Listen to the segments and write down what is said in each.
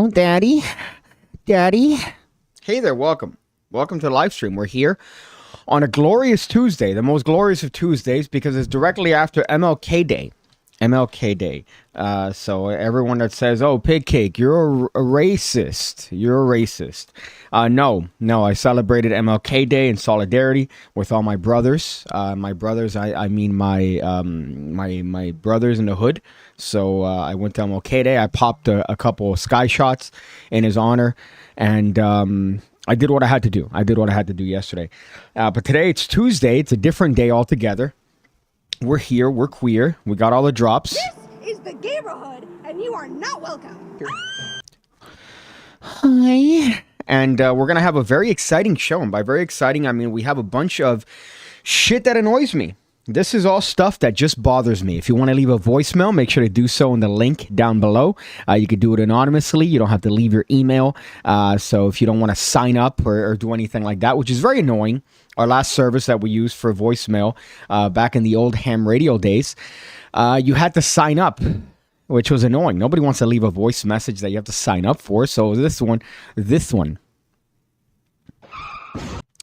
Hello, Daddy. Daddy. Hey there, welcome. Welcome to the live stream. We're here on a glorious Tuesday, the most glorious of Tuesdays, because it's directly after MLK Day. MLK Day. So everyone that says, oh, PigCake, you're a racist. You're a racist. No, I celebrated MLK Day in solidarity with all my brothers. My brothers, I mean my brothers in the hood. So I went to MLK Day. I popped a couple of sky shots in his honor. And I did what I had to do. I did what I had to do yesterday. But today it's Tuesday. It's a different day altogether. We're here. We're queer. We got all the drops. This is the neighborhood, and you are not welcome. Hi. And we're going to have a very exciting show. And by very exciting, I mean we have a bunch of shit that annoys me. This is all stuff that just bothers me. If you want to leave a voicemail, make sure to do so in the link down below. You could do it anonymously. You don't have to leave your email. So if you don't want to sign up or do anything like that, which is very annoying. Our last service that we used for voicemail back in the old ham radio days, you had to sign up, which was annoying. Nobody wants to leave a voice message that you have to sign up for. So this one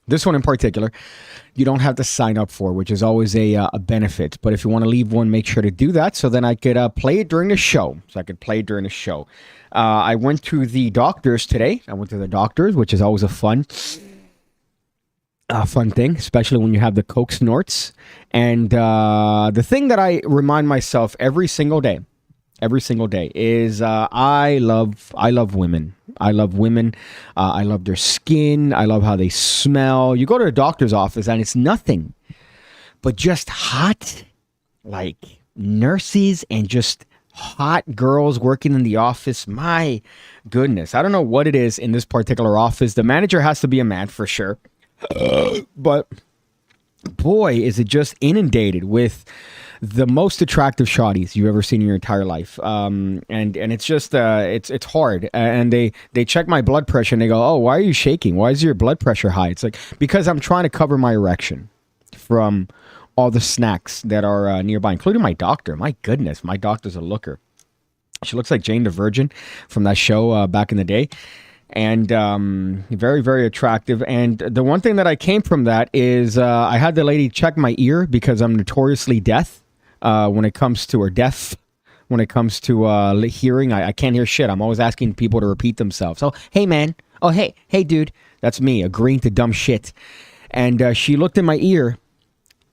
in particular, you don't have to sign up for, which is always a benefit. But if you want to leave one, make sure to do that so then I could play it during the show. I went to the doctors today. Which is always a fun thing, especially when you have the coke snorts. And the thing that I remind myself every single day is I love women. I love women. I love their skin. I love how they smell. You go to a doctor's office and it's nothing but just hot, like nurses and just hot girls working in the office. My goodness. I don't know what it is in this particular office. The manager has to be a man for sure. But boy, is it just inundated with the most attractive shawties you've ever seen in your entire life. And it's just, it's hard. And they check my blood pressure and they go, oh, why are you shaking? Why is your blood pressure high? It's like, because I'm trying to cover my erection from all the snacks that are nearby, including my doctor. My goodness, my doctor's a looker. She looks like Jane the Virgin from that show back in the day. And very, very attractive. And the one thing that I came from that is I had the lady check my ear because I'm notoriously deaf when it comes to, or deaf when it comes to hearing. I can't hear shit. I'm always asking people to repeat themselves. Oh, hey, man. Oh, hey, dude. That's me agreeing to dumb shit. And she looked in my ear.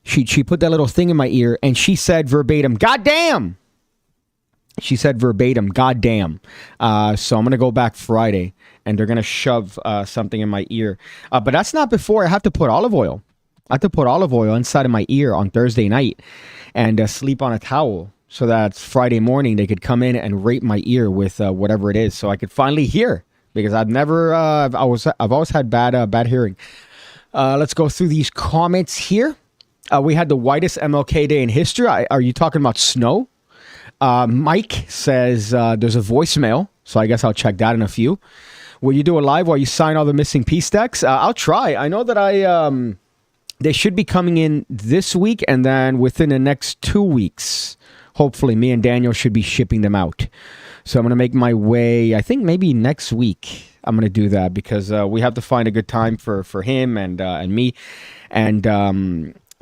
She put that little thing in my ear and she said verbatim, "Goddamn." She said verbatim, "Goddamn." So I'm going to go back Friday and they're going to shove something in my ear. But that's not before I have to put olive oil. I have to put olive oil inside of my ear on Thursday night and sleep on a towel so that Friday morning they could come in and rape my ear with whatever it is so I could finally hear, because I've always had bad hearing. Let's go through these comments here. We had the whitest MLK Day in history. Are you talking about snow? Mike says there's a voicemail, so I guess I'll check that in a few. Will you do a live while you sign all the missing piece decks? I'll try. I know that they should be coming in this week, and then within the next 2 weeks, hopefully, me and Daniel should be shipping them out. So I'm going to make my way, I think maybe next week, I'm going to do that, because we have to find a good time for him and me.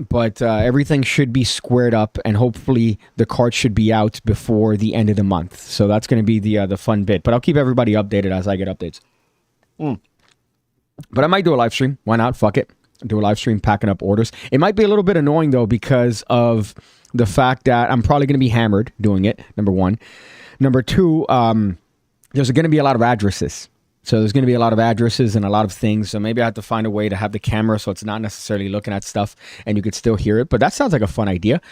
But everything should be squared up, and hopefully the card should be out before the end of the month. So that's going to be the fun bit. But I'll keep everybody updated as I get updates. But I might do a live stream. Why not? Fuck it. Do a live stream packing up orders. It might be a little bit annoying, though, because of the fact that I'm probably going to be hammered doing it, number one. Number two, there's going to be a lot of addresses. So there's going to be a lot of addresses and a lot of things. So maybe I have to find a way to have the camera so it's not necessarily looking at stuff and you could still hear it. But that sounds like a fun idea.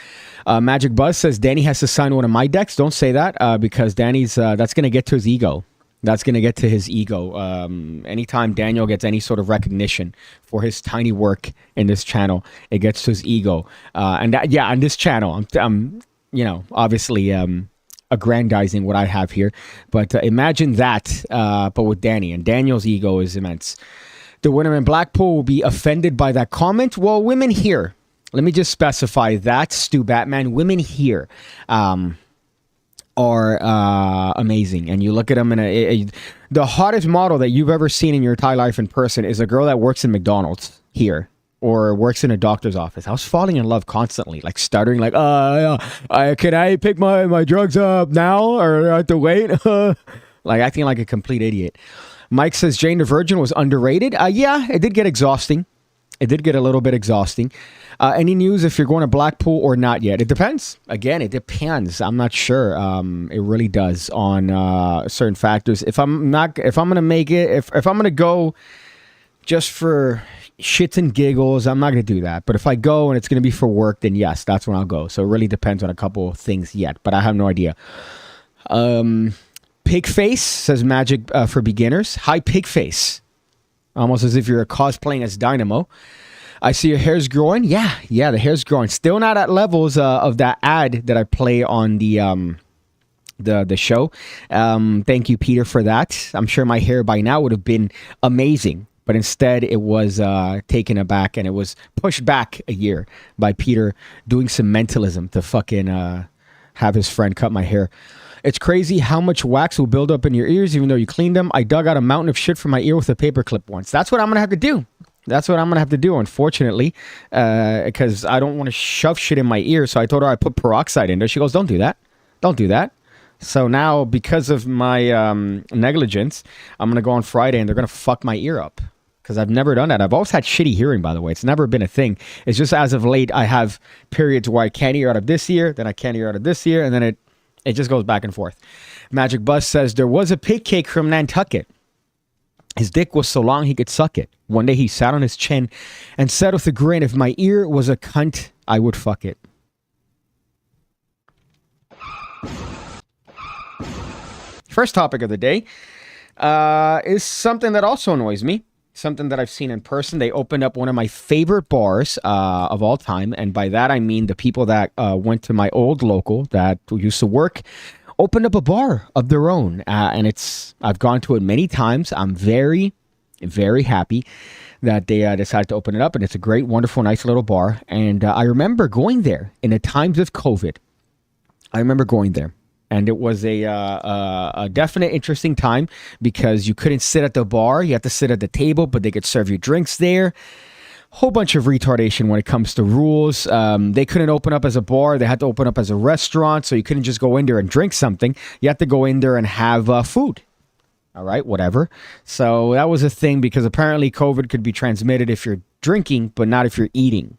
Magic Buzz says Danny has to sign one of my decks. Don't say that because Danny's, that's going to get to his ego. That's going to get to his ego. Anytime Daniel gets any sort of recognition for his tiny work in this channel, it gets to his ego. And that, yeah, on this channel, I'm obviously aggrandizing what I have here. But imagine that, but with Danny. And Daniel's ego is immense. The women in Blackpool will be offended by that comment. Well, women here. Let me just specify that, Stu Batman. Women here. are amazing. And you look at them, and the hottest model that you've ever seen in your entire life in person is a girl that works in McDonald's here or works in a doctor's office. I was falling in love constantly, like stuttering, like, can I pick my drugs up now or do I have to wait? Like acting like a complete idiot. Mike says Jane the Virgin was underrated. Yeah, it did get exhausting. It did get a little bit exhausting. Any news if you're going to Blackpool or not yet? It depends. Again, it depends. I'm not sure. It really does on certain factors. If I'm gonna make it, if I'm gonna go just for shits and giggles, I'm not gonna do that. But if I go and it's gonna be for work, then yes, that's when I'll go. So it really depends on a couple of things yet. But I have no idea. Pigface says magic for beginners. Hi, Pigface. Almost as if you're cosplaying as Dynamo. I see your hair's growing. Yeah, the hair's growing. Still not at levels of that ad that I play on the show. Thank you, Peter, for that. I'm sure my hair by now would have been amazing, but instead it was taken aback and it was pushed back a year by Peter doing some mentalism to fucking have his friend cut my hair. It's crazy how much wax will build up in your ears even though you cleaned them. I dug out a mountain of shit from my ear with a paperclip once. That's what I'm going to have to do. Unfortunately, because I don't want to shove shit in my ear. So I told her I put peroxide in there. She goes, don't do that. So now, because of my negligence, I'm going to go on Friday and they're going to fuck my ear up. Because I've never done that. I've always had shitty hearing, by the way. It's never been a thing. It's just as of late, I have periods where I can't hear out of this ear, then I can't hear out of this ear, and then it just goes back and forth. Magic Bus says, there was a pig cake from Nantucket. His dick was so long he could suck it. One day he sat on his chin and said with a grin, if my ear was a cunt, I would fuck it. First topic of the day is something that also annoys me. Something that I've seen in person. They opened up one of my favorite bars of all time. And by that, I mean the people that went to my old local that used to work, opened up a bar of their own. And I've gone to it many times. I'm very, very happy that they decided to open it up. And it's a great, wonderful, nice little bar. And I remember going there in the times of COVID. And it was a definite interesting time because you couldn't sit at the bar. You had to sit at the table, but they could serve you drinks there. Whole bunch of retardation when it comes to rules. They couldn't open up as a bar. They had to open up as a restaurant. So you couldn't just go in there and drink something. You had to go in there and have food. All right, whatever. So that was a thing because apparently COVID could be transmitted if you're drinking, but not if you're eating.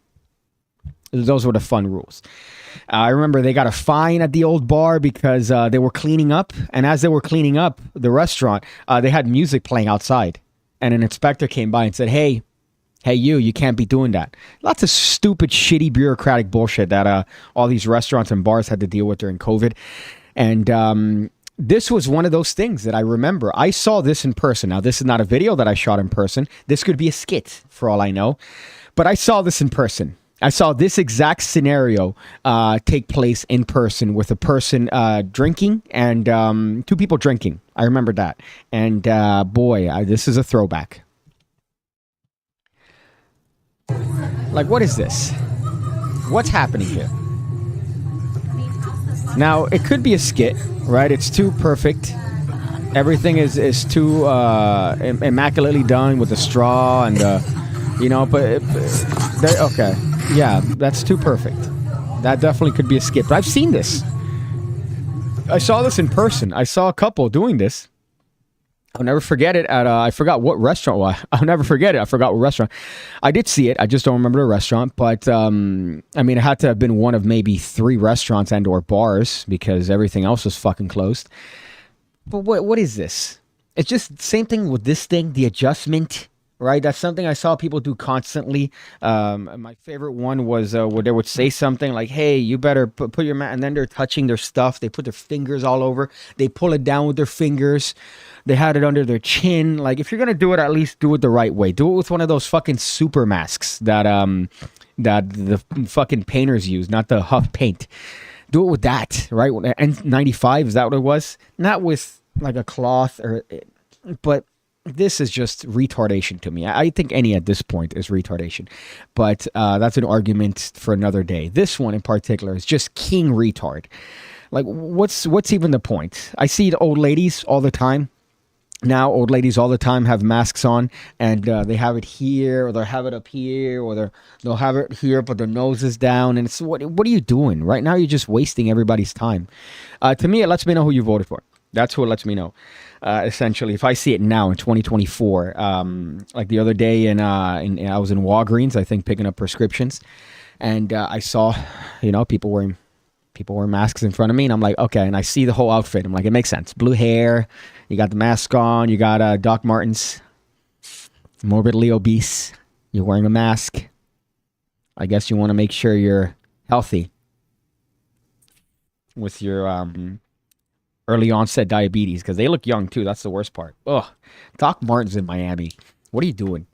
Those were the fun rules. I remember they got a fine at the old bar because they were cleaning up. And as they were cleaning up the restaurant, they had music playing outside. And an inspector came by and said, hey, you can't be doing that. Lots of stupid, shitty, bureaucratic bullshit that all these restaurants and bars had to deal with during COVID. And this was one of those things that I remember. I saw this in person. Now, this is not a video that I shot in person. This could be a skit for all I know. But I saw this in person. I saw this exact scenario take place in person with a person drinking and two people drinking. I remember that. And this is a throwback. Like, what is this? What's happening here? Now, it could be a skit, right? It's too perfect. Everything is too immaculately done with the straw and, okay. Yeah, that's too perfect. That definitely could be a skit. But I've seen this. I saw this in person. I saw a couple doing this. I'll never forget it at, I forgot what restaurant. Well, I'll never forget it. I forgot what restaurant. I did see it. I just don't remember the restaurant. But, it had to have been one of maybe 3 restaurants and or bars because everything else was fucking closed. But what is this? It's just the same thing with this thing, the adjustment. Right, that's something I saw people do constantly. My favorite one was where they would say something like, "Hey, you better put your and then they're touching their stuff. They put their fingers all over. They pull it down with their fingers. They had it under their chin. Like, if you're gonna do it, at least do it the right way. Do it with one of those fucking super masks that the fucking painters use, not the Huff paint. Do it with that, right? N95, is that what it was? Not with like a cloth but." This is just retardation to me. I think any at this point is retardation. But that's an argument for another day. This one in particular is just king retard. Like, what's even the point? I see the old ladies all the time. Now, old ladies all the time have masks on, and they have it here, or they'll have it up here, or they'll have it here, but their nose is down. And it's what are you doing? Right now, you're just wasting everybody's time. To me, it lets me know who you voted for. That's who it lets me know. Essentially, if I see it now in 2024, like the other day, I was in Walgreens, I think, picking up prescriptions, and I saw, people wearing masks in front of me, and I'm like, okay, and I see the whole outfit. I'm like, it makes sense. Blue hair, you got the mask on, you got Doc Martens, morbidly obese, you're wearing a mask. I guess you want to make sure you're healthy with your early onset diabetes, because they look young too. That's the worst part. Ugh, Doc Martens in Miami. What are you doing?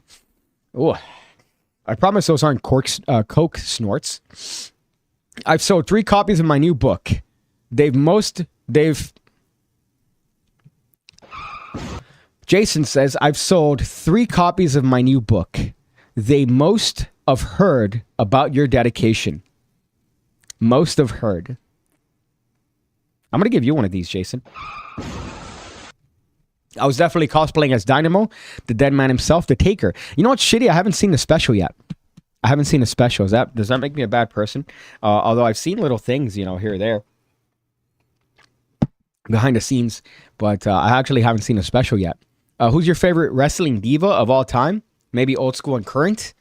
Oh, I promise those aren't Coke snorts. I've sold 3 copies of my new book. Jason says, I've sold 3 copies of my new book. They most have heard about your dedication. Most have heard. I'm going to give you one of these, Jason. I was definitely cosplaying as Dynamo, the dead man himself, the Taker. You know what's shitty? I haven't seen the special yet. I haven't seen a special. Does that make me a bad person? Although I've seen little things, here or there, behind the scenes, but I actually haven't seen a special yet. Who's your favorite wrestling diva of all time? Maybe old school and current?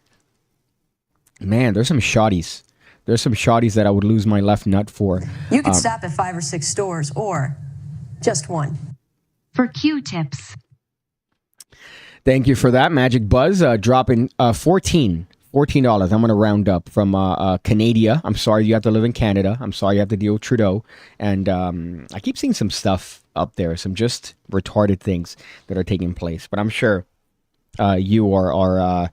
Man, there's some shotties. There's some shotties that I would lose my left nut for. You could stop at 5 or 6 stores, or just one. For Q-tips. Thank you for that, Magic Buzz. Dropping $14. I'm going to round up from Canada. I'm sorry you have to live in Canada. I'm sorry you have to deal with Trudeau. And I keep seeing some stuff up there, some just retarded things that are taking place. But I'm sure you are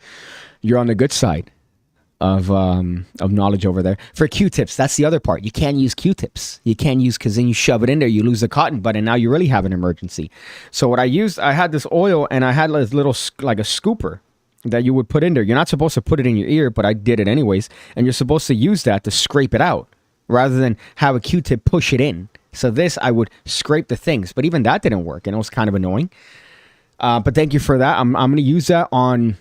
you're on the good side of knowledge over there. For Q-tips, that's the other part. You can't use Q-tips. You can't use, because then you shove it in there, you lose the cotton bud, and now you really have an emergency. So what I used, I had this oil, and I had this little, like a scooper, that you would put in there. You're not supposed to put it in your ear, but I did it anyways. And you're supposed to use that to scrape it out rather than have a Q-tip push it in. So this, I would scrape the things, but even that didn't work, and it was kind of annoying. But thank you for that. I'm going to use that on,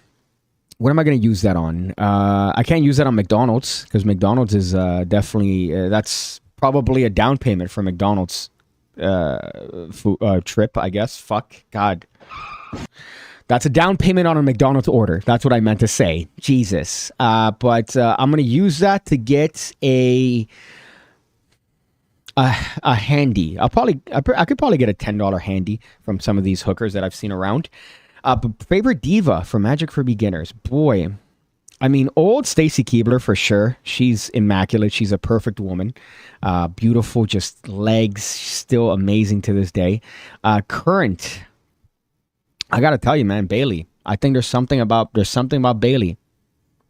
what am I going to use that on? I can't use that on McDonald's, because McDonald's is definitely, that's probably a down payment for McDonald's trip, I guess. Fuck, God. That's a down payment on a McDonald's order. That's what I meant to say. Jesus. But I'm going to use that to get a handy. I could probably get a $10 handy from some of these hookers that I've seen around. But favorite diva for Magic for Beginners. Boy, I mean, old Stacy Keibler for sure. She's immaculate. She's a perfect woman. Beautiful, just legs. Still amazing to this day. Current. I gotta tell you, man, Bailey. I think there's something about Bailey.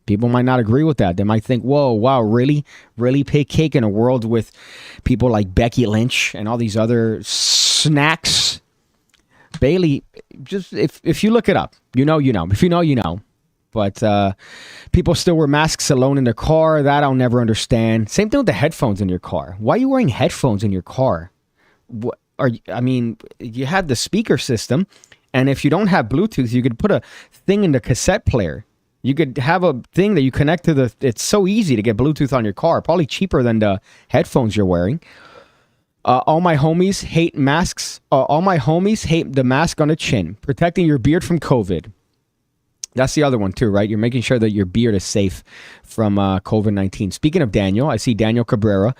People might not agree with that. They might think, "Whoa, wow, really PigCake in a world with people like Becky Lynch and all these other snacks." Bailey, just if you look it up, you know. If you know, you know. But people still wear masks alone in their car. That I'll never understand. Same thing with the headphones in your car. Why are you wearing headphones in your car? You have the speaker system. And if you don't have Bluetooth, you could put a thing in the cassette player. You could have a thing that you connect to it's so easy to get Bluetooth on your car. Probably cheaper than the headphones you're wearing. All my homies hate masks. All my homies hate the mask on the chin. Protecting your beard from COVID. That's the other one too, right? You're making sure that your beard is safe from COVID-19. Speaking of Daniel, I see Daniel Cabrera.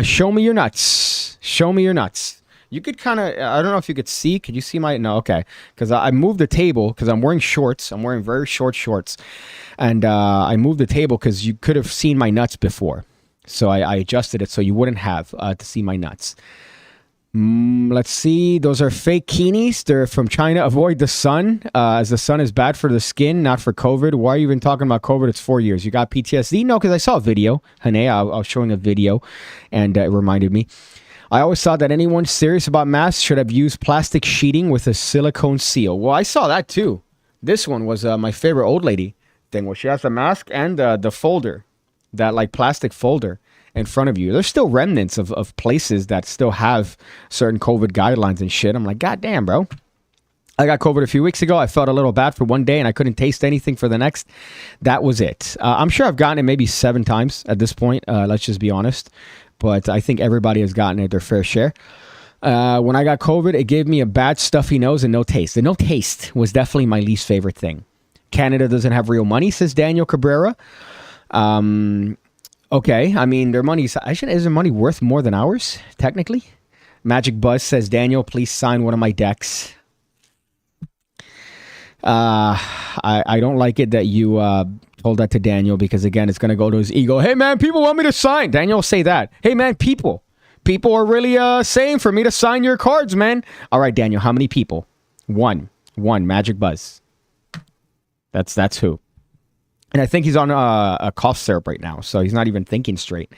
Show me your nuts. Show me your nuts. You could kind of, I don't know if you could see. Could you see my, no, okay. Because I moved the table because I'm wearing shorts. I'm wearing very short shorts. And I moved the table because you could have seen my nuts before. So I adjusted it so you wouldn't have to see my nuts. Let's see. Those are fake keenies. They're from China. Avoid the sun, as the sun is bad for the skin, not for COVID. Why are you even talking about COVID? It's 4 years. You got PTSD? No, because I saw a video. Hane, I was showing a video, and it reminded me. I always thought that anyone serious about masks should have used plastic sheeting with a silicone seal. Well, I saw that too. This one was my favorite old lady thing, where she has the mask and the folder, that like plastic folder, in front of you. There's still remnants of places that still have certain COVID guidelines and shit. I'm like, God damn, bro. I got COVID a few weeks ago. I felt a little bad for one day and I couldn't taste anything for the next. That was it. I'm sure I've gotten it maybe 7 times at this point. Let's just be honest. But I think everybody has gotten it their fair share. When I got COVID, it gave me a bad stuffy nose and no taste. The no taste was definitely my least favorite thing. Canada doesn't have real money, says Daniel Cabrera. Okay, I mean, their money's... Is their money worth more than ours, technically? Magic Buzz says, Daniel, please sign one of my decks. I don't like it that you told that to Daniel because, again, it's going to go to his ego. Hey, man, people want me to sign. Daniel, say that. Hey, man, people are really saying for me to sign your cards, man. All right, Daniel, how many people? One, Magic Buzz. That's who. And I think he's on a cough syrup right now, so he's not even thinking straight.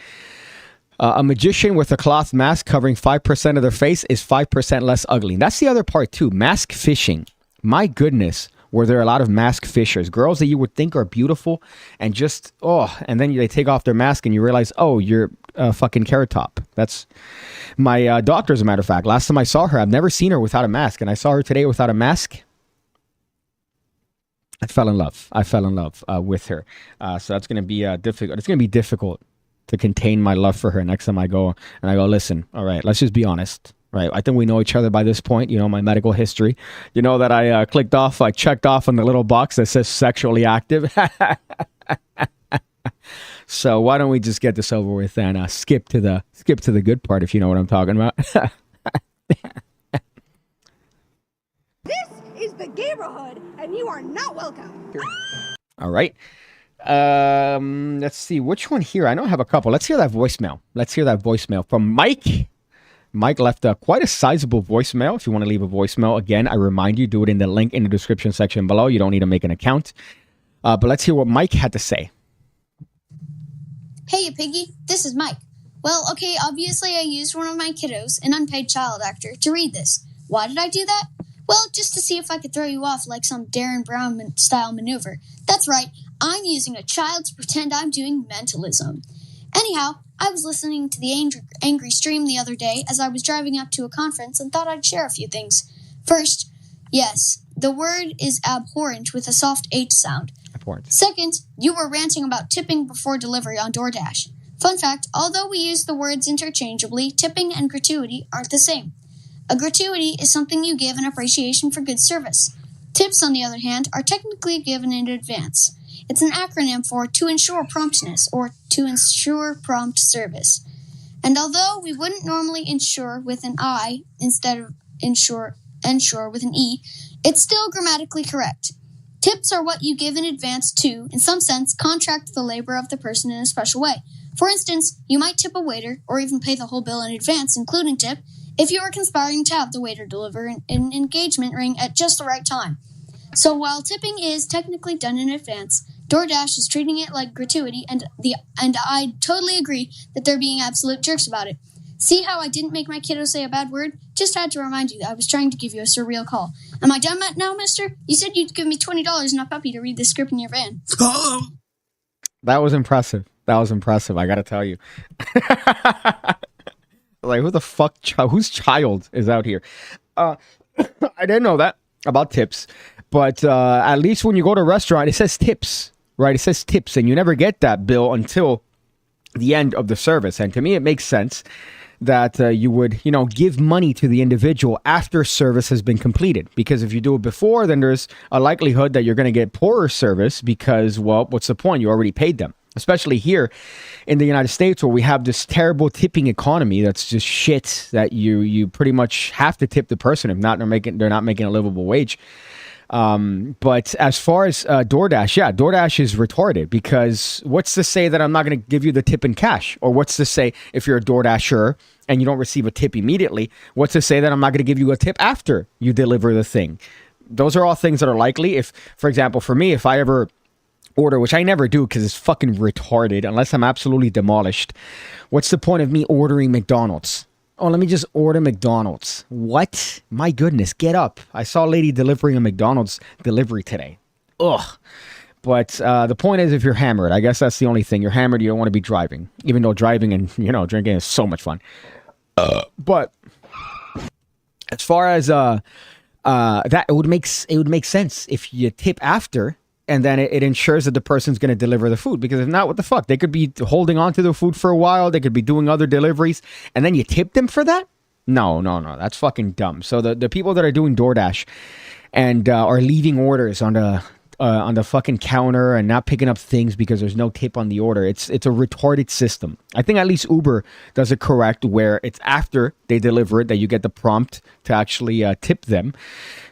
A magician with a cloth mask covering 5% of their face is 5% less ugly. And that's the other part, too. Mask fishing. My goodness. Were there a lot of mask fishers, girls that you would think are beautiful and just, and then they take off their mask and you realize, you're a fucking carrot top. That's my doctor, as a matter of fact. Last time I saw her, I've never seen her without a mask. And I saw her today without a mask. I fell in love with her. So that's going to be difficult. It's going to be difficult to contain my love for her next time I go. And I go, listen, all right, let's just be honest. Right. I think we know each other by this point. You know, my medical history. You know that I checked off on the little box that says sexually active. So why don't we just get this over with and skip to the good part, if you know what I'm talking about. This is the neighborhood, and you are not welcome. All right. Let's see which one here. I know I have a couple. Let's hear that voicemail from Mike. Mike left quite a sizable voicemail. If you want to leave a voicemail, again, I remind you, do it in the link in the description section below. You don't need to make an account. But let's hear what Mike had to say. Hey, Piggy. This is Mike. Well, okay, obviously I used one of my kiddos, an unpaid child actor, to read this. Why did I do that? Well, just to see if I could throw you off like some Darren Brown-style maneuver. That's right. I'm using a child to pretend I'm doing mentalism. Anyhow, I was listening to the angry stream the other day as I was driving up to a conference and thought I'd share a few things. First, yes, the word is abhorrent with a soft H sound. Abhorrent. Second, you were ranting about tipping before delivery on DoorDash. Fun fact, although we use the words interchangeably, tipping and gratuity aren't the same. A gratuity is something you give in appreciation for good service. Tips, on the other hand, are technically given in advance. It's an acronym for to ensure promptness or to ensure prompt service. And although we wouldn't normally insure with an I instead of ensure with an E, it's still grammatically correct. Tips are what you give in advance to, in some sense, contract the labor of the person in a special way. For instance, you might tip a waiter or even pay the whole bill in advance, including tip, if you are conspiring to have the waiter deliver an engagement ring at just the right time. So while tipping is technically done in advance, DoorDash is treating it like gratuity, and I totally agree that they're being absolute jerks about it. See how I didn't make my kiddo say a bad word? Just had to remind you that I was trying to give you a surreal call. Am I done now, mister? You said you'd give me $20 and a puppy to read the script in your van. That was impressive. I gotta tell you. Like, who the fuck, whose child is out here? I didn't know that about tips, but at least when you go to a restaurant, it says tips, right? It says tips, and you never get that bill until the end of the service. And to me, it makes sense that you would, give money to the individual after service has been completed. Because if you do it before, then there's a likelihood that you're going to get poorer service because, well, what's the point? You already paid them. Especially here in the United States, where we have this terrible tipping economy that's just shit, that you pretty much have to tip the person. If not, they're not making a livable wage. But as far as DoorDash, DoorDash is retarded, because what's to say that I'm not going to give you the tip in cash? Or what's to say if you're a DoorDasher and you don't receive a tip immediately, what's to say that I'm not going to give you a tip after you deliver the thing? Those are all things that are likely. If, for example, for me, if I ever order, which I never do because it's fucking retarded unless I'm absolutely demolished, what's the point of me ordering McDonald's? Oh, let me just order McDonald's. What? My goodness, get up. I saw a lady delivering a McDonald's delivery today. Ugh. But the point is, if you're hammered, I guess that's the only thing. You're hammered, you don't want to be driving, even though driving and drinking is so much fun. But as far as that, it would make sense if you tip after, and then it ensures that the person's going to deliver the food. Because if not, what the fuck? They could be holding on to the food for a while. They could be doing other deliveries, and then you tip them for that? No. That's fucking dumb. So the people that are doing DoorDash and are leaving orders on the fucking counter and not picking up things because there's no tip on the order, it's a retarded system. I think at least Uber does it correct, where it's after they deliver it that you get the prompt to actually tip them.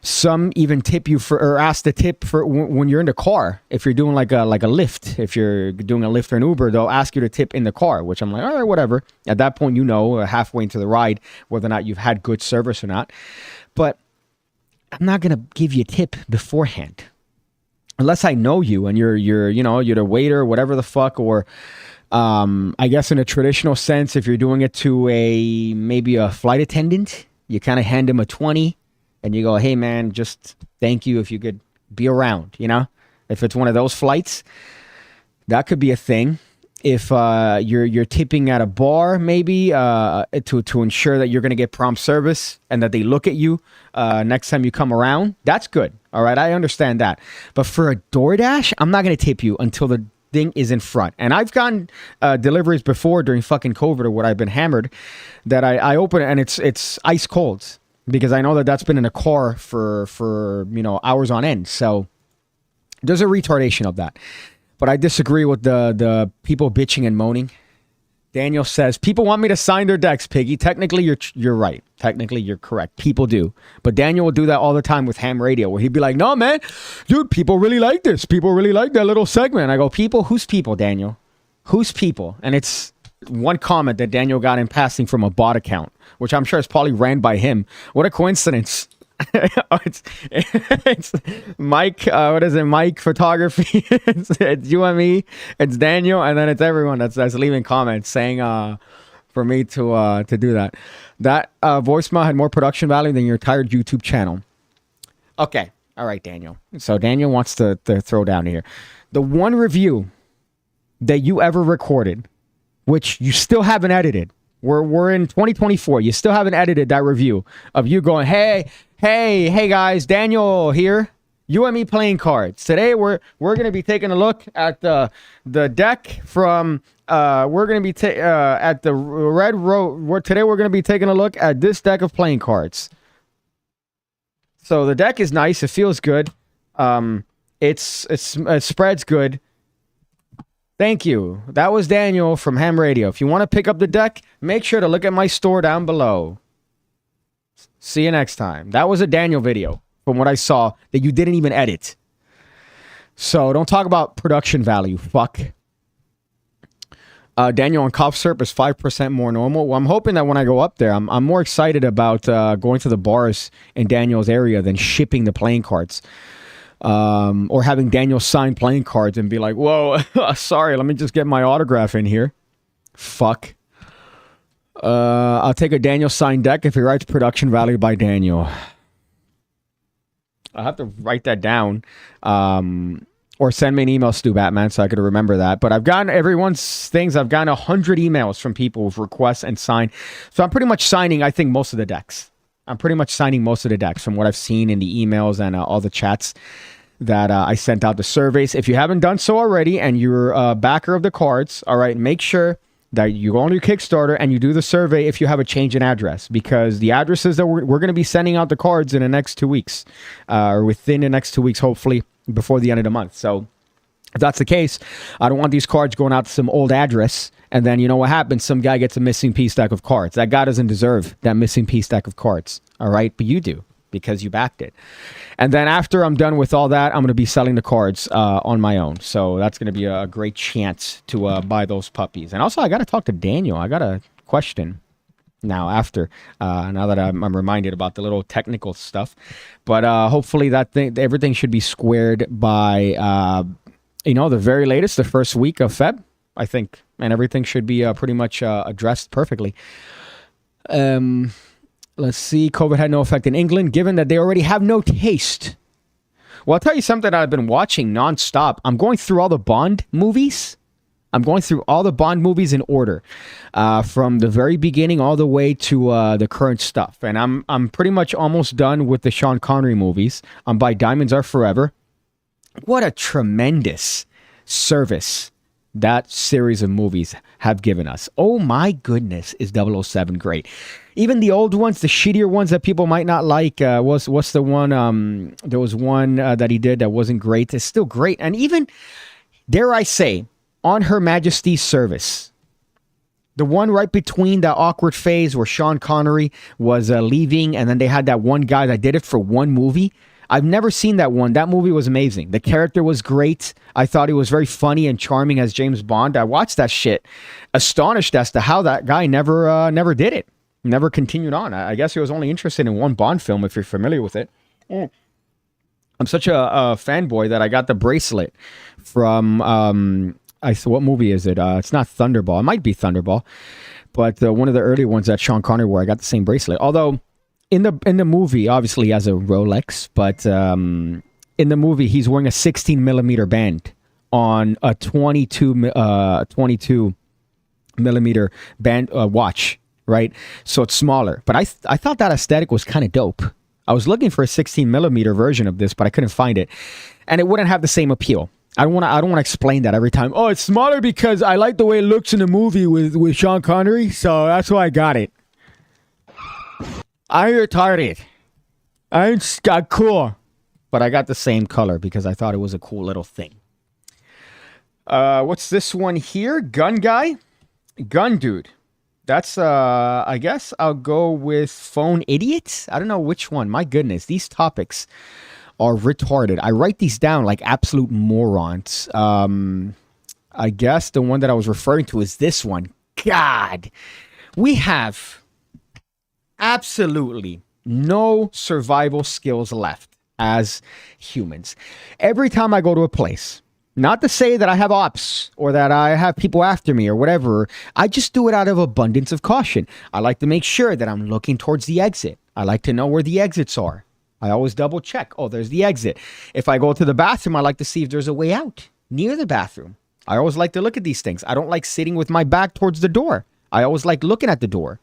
Some even tip you for, or ask the tip for when you're in the car. If you're doing like a Lyft, if you're doing a Lyft or an Uber, they'll ask you to tip in the car, which I'm like, all right, whatever. At that point, halfway into the ride, whether or not you've had good service or not. But I'm not gonna give you a tip beforehand. Unless I know you and you're the waiter, whatever the fuck, or I guess in a traditional sense, if you're doing it to maybe a flight attendant, you kind of hand him a 20 and you go, hey man, just thank you if you could be around, if it's one of those flights, that could be a thing. If you're tipping at a bar, maybe to ensure that you're going to get prompt service and that they look at you next time you come around, that's good. All right, I understand that. But for a DoorDash, I'm not going to tip you until the thing is in front. And I've gotten deliveries before during fucking COVID or what I've been hammered, that I open it and it's ice cold because I know that that's been in a car for hours on end. So there's a retardation of that. But I disagree with the people bitching and moaning. Daniel says, people want me to sign their decks, Piggy. Technically, you're right. Technically, you're correct. People do. But Daniel will do that all the time with ham radio, where he'd be like, no, man, dude, people really like this. People really like that little segment. And I go, people? Who's people, Daniel? Who's people? And it's one comment that Daniel got in passing from a bot account, which I'm sure is probably ran by him. What a coincidence. it's Mike, what is it? Mike Photography. it's you and me. It's Daniel, and then it's everyone that's leaving comments saying for me to do that. That voicemail had more production value than your entire YouTube channel. Okay, all right, Daniel. So Daniel wants to throw down here. The one review that you ever recorded, which you still haven't edited. We're in 2024. You still haven't edited that review of you going, hey guys, Daniel here. You and me playing cards. Today we're gonna be taking a look at the deck from we're gonna be at the red row. Today we're gonna be taking a look at this deck of playing cards. So the deck is nice. It feels good. It spreads good. Thank you. That was Daniel from Ham Radio. If you want to pick up the deck, make sure to look at my store down below. See you next time. That was a Daniel video from what I saw that you didn't even edit. So don't talk about production value. Fuck. Daniel on cough syrup is 5% more normal. Well, I'm hoping that when I go up there, I'm more excited about going to the bars in Daniel's area than shipping the playing cards. Or having Daniel sign playing cards and be like, whoa, sorry, let me just get my autograph in here. Fuck. I'll take a Daniel signed deck if he writes production value by Daniel. I'll have to write that down. Or send me an email, Stu Batman, so I could remember that. But I've gotten everyone's things. I've gotten 100 emails from people with requests and sign. So I'm pretty much signing, I think, most of the decks. I'm pretty much signing most of the decks from what I've seen in the emails and all the chats that I sent out the surveys. If you haven't done so already and you're a backer of the cards, all right, make sure that you go on your Kickstarter and you do the survey if you have a change in address, because the addresses that we're going to be sending out the cards in the next 2 weeks, or within the next 2 weeks, hopefully before the end of the month. So if that's the case, I don't want these cards going out to some old address. And then you know what happens? Some guy gets a missing piece stack of cards. That guy doesn't deserve that missing piece stack of cards. All right. But you do, because you backed it. And then after I'm done with all that, I'm going to be selling the cards on my own. So that's going to be a great chance to buy those puppies. And also, I got to talk to Daniel. I got a question now now that I'm reminded about the little technical stuff. But hopefully everything should be squared by, the very latest, the first week of Feb, I think. And everything should be pretty much addressed perfectly. Let's see. COVID had no effect in England, given that they already have no taste. Well, I'll tell you something that I've been watching nonstop. I'm going through all the Bond movies. I'm going through all the Bond movies in order, from the very beginning all the way to the current stuff. And I'm pretty much almost done with the Sean Connery movies. I'm by Diamonds Are Forever. What a tremendous service that series of movies have given us. Oh my goodness, is 007 great. Even the old ones, the shittier ones that people might not like, what's the one, there was one that he did that wasn't great. It's still great. And even, dare I say, On Her Majesty's Service, the one right between that awkward phase where Sean Connery was leaving, and then they had that one guy that did it for one movie. I've never seen that one. That movie was amazing. The character was great. I thought he was very funny and charming as James Bond. I watched that shit, astonished as to how that guy never did it. Never continued on. I guess he was only interested in one Bond film, if you're familiar with it. I'm such a fanboy that I got the bracelet from, what movie is it? It's not Thunderball. It might be Thunderball. But one of the early ones that Sean Connery wore, I got the same bracelet. Although, in the movie, obviously he has a Rolex, but in the movie he's wearing a 16 millimeter band on a 22 millimeter band watch, right? So it's smaller. But I thought that aesthetic was kind of dope. I was looking for a 16 millimeter version of this, but I couldn't find it, and it wouldn't have the same appeal. I don't want to explain that every time. Oh, it's smaller because I like the way it looks in the movie with Sean Connery, so that's why I got it. I'm retarded. I'm cool. But I got the same color because I thought it was a cool little thing. What's this one here? Gun guy? Gun dude. That's, I guess I'll go with phone idiots. I don't know which one. My goodness, these topics are retarded. I write these down like absolute morons. I guess the one that I was referring to is this one. God. We have absolutely no survival skills left as humans. Every time I go to a place, not to say that I have ops or that I have people after me or whatever, I just do it out of abundance of caution. I like to make sure that I'm looking towards the exit. I like to know where the exits are. I always double check. Oh, there's the exit. If I go to the bathroom, I like to see if there's a way out near the bathroom. I always like to look at these things. I don't like sitting with my back towards the door. I always like looking at the door.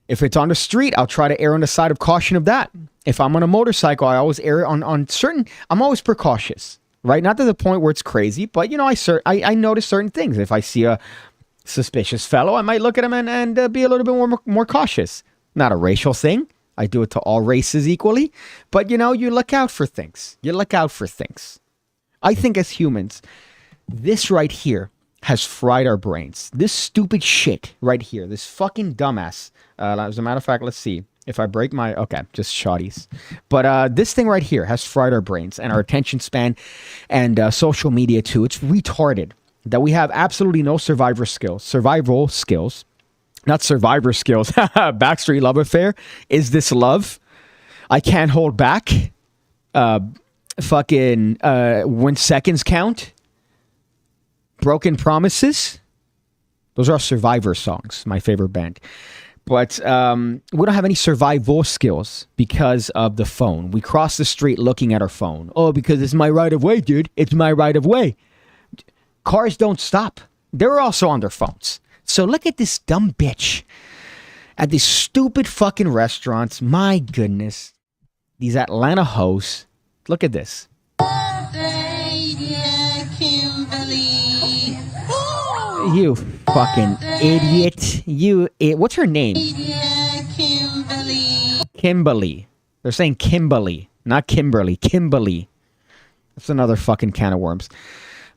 If it's on the street, I'll try to err on the side of caution of that. If I'm on a motorcycle, I always err on certain, I'm always precautious, right? Not to the point where it's crazy, but you know, I notice certain things. If I see a suspicious fellow, I might look at him and be a little bit more cautious. Not a racial thing. I do it to all races equally, but you know, you look out for things. You look out for things. I think as humans, this right here has fried our brains. This stupid shit right here, this fucking dumbass. As a matter of fact, let's see. If I break my... Okay, just shotties. But this thing right here has fried our brains and our attention span and social media too. It's retarded that we have absolutely no survival skills. Not survivor skills. Backstreet Love Affair. Is this love? I can't hold back. When seconds count. Broken Promises. Those are survivor songs. My favorite band. But we don't have any survival skills because of the phone. We cross the street looking at our phone. Oh, because it's my right of way, dude. It's my right of way. Cars don't stop. They're also on their phones. So look at this dumb bitch at these stupid fucking restaurants. My goodness. These Atlanta hoes. Look at this. You fucking idiot. What's her name? Kimberly. They're saying Kimberly, not Kimberly. Kimberly. That's another fucking can of worms.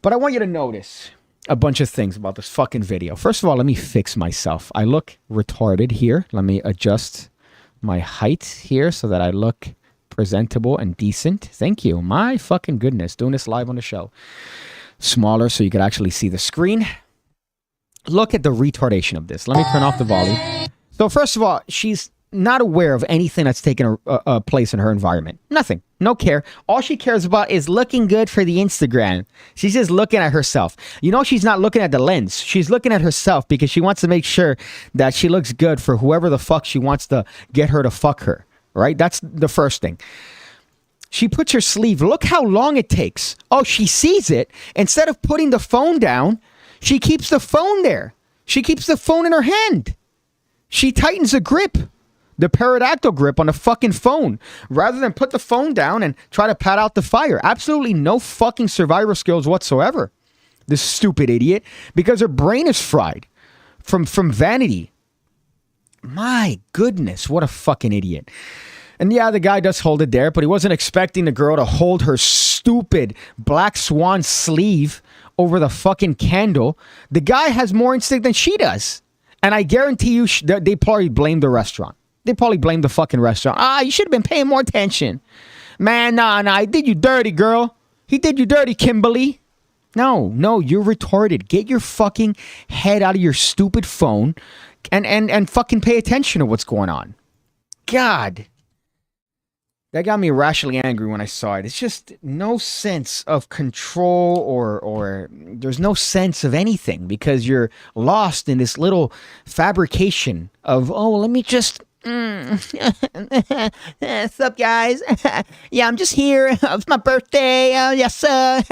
But I want you to notice a bunch of things about this fucking video. First of all, let me fix myself. I look retarded here. Let me adjust my height here so that I look presentable and decent. Thank you. My fucking goodness. Doing this live on the show. Smaller so you could actually see the screen. Look at the retardation of this. Let me turn off the volume. So first of all, she's not aware of anything that's taken a place in her environment. Nothing. No care. All she cares about is looking good for the Instagram. She's just looking at herself. You know, she's not looking at the lens. She's looking at herself because she wants to make sure that she looks good for whoever the fuck she wants to get her to fuck her. Right? That's the first thing. She puts her sleeve. Look how long it takes. Oh, she sees it. Instead of putting the phone down, she keeps the phone there. She keeps the phone in her hand. She tightens the grip, the pterodactyl grip on the fucking phone, rather than put the phone down and try to pat out the fire. Absolutely no fucking survivor skills whatsoever. This stupid idiot, because her brain is fried from Vanity. My goodness, what a fucking idiot. And yeah, the guy does hold it there, but he wasn't expecting the girl to hold her stupid black swan sleeve over the fucking candle. The guy has more instinct than she does. And I guarantee you, they probably blame the restaurant. They probably blame the fucking restaurant. You should have been paying more attention. Man, nah, he did you dirty, girl. He did you dirty, Kimberly. No, you're retarded. Get your fucking head out of your stupid phone and fucking pay attention to what's going on. God. That got me irrationally angry when I saw it. It's just no sense of control or there's no sense of anything because you're lost in this little fabrication of, let me just... What's up, guys? Yeah, I'm just here. It's my birthday. Yes, sir.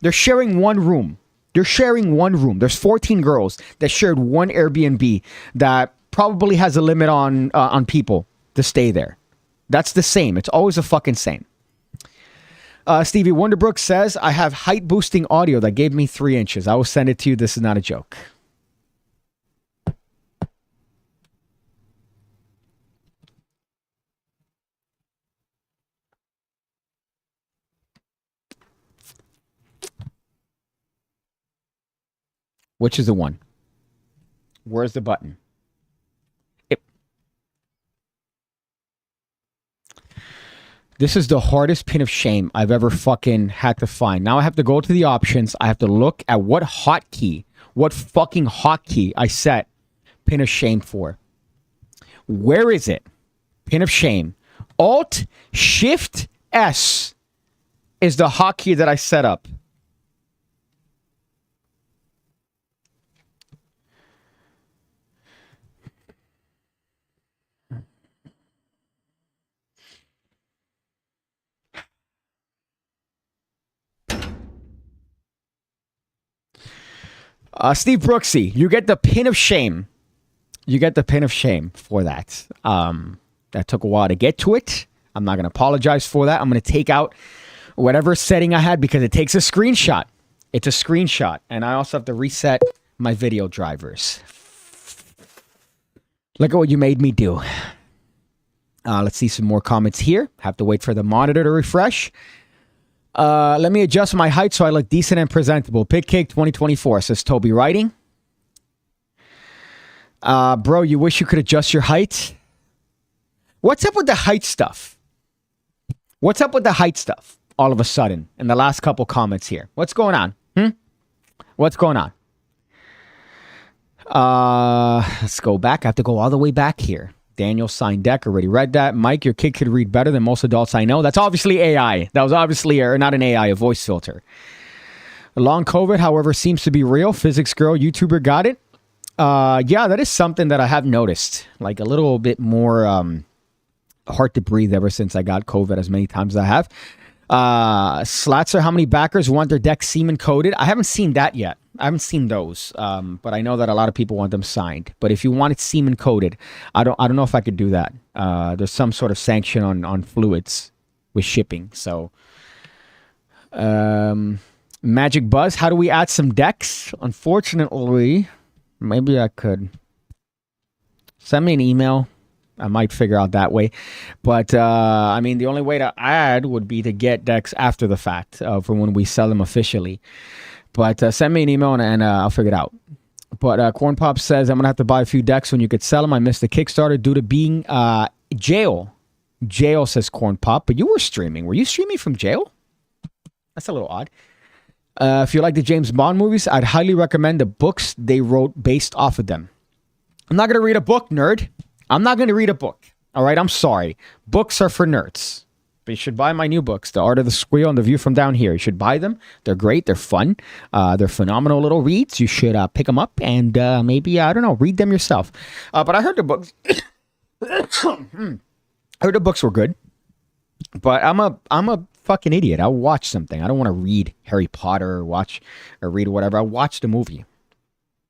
They're sharing one room. There's 14 girls that shared one Airbnb that probably has a limit on people to stay there. That's the same. It's always the fucking same. Stevie Wonderbrook says, I have height boosting audio that gave me 3 inches. I will send it to you. This is not a joke. Which is the one? Where's the button? This is the hardest pin of shame I've ever fucking had to find. Now I have to go to the options. I have to look at what fucking hotkey I set pin of shame for. Where is it? Pin of shame. Alt Shift S is the hotkey that I set up. Steve Brooksy, you get the pin of shame. You get the pin of shame for that. That took a while to get to it. I'm not going to apologize for that. I'm going to take out whatever setting I had because it takes a screenshot. It's a screenshot. And I also have to reset my video drivers. Look at what you made me do. Let's see some more comments here. Have to wait for the monitor to refresh. Let me adjust my height so I look decent and presentable. PigCake 2024, says Toby writing. Bro, you wish you could adjust your height? What's up with the height stuff? What's up with the height stuff all of a sudden in the last couple comments here? What's going on? What's going on? Let's go back. I have to go all the way back here. Daniel signed deck. Already read that. Mike, your kid could read better than most adults I know. That's obviously AI. That was obviously not an AI, a voice filter. Long COVID, however, seems to be real. Physics girl, YouTuber got it. Yeah, that is something that I have noticed. Like a little bit more hard to breathe ever since I got COVID as many times as I have. Slatzer, how many backers want their deck semen coded? I haven't seen that yet. I haven't seen those, but I know that a lot of people want them signed. But if you want it semen coded, I don't know if I could do that. There's some sort of sanction on fluids with shipping. So, Magic Buzz, how do we add some decks? Unfortunately, maybe I could send me an email. I might figure out that way. But, I mean, the only way to add would be to get decks after the fact for when we sell them officially. But send me an email and I'll figure it out. But Corn Pop says, I'm going to have to buy a few decks when you could sell them. I missed the Kickstarter due to being jail. Jail, says Corn Pop. But you were streaming. Were you streaming from jail? That's a little odd. If you like the James Bond movies, I'd highly recommend the books they wrote based off of them. I'm not going to read a book, nerd. I'm not going to read a book. All right, I'm sorry. Books are for nerds. But you should buy my new books, The Art of the Squeal and The View from Down Here. You should buy them. They're great. They're fun. They're phenomenal little reads. You should pick them up and maybe, I don't know, read them yourself. But I heard the books. I heard the books were good. But I'm a fucking idiot. I'll watch something. I don't want to read Harry Potter or read whatever. I watch the movie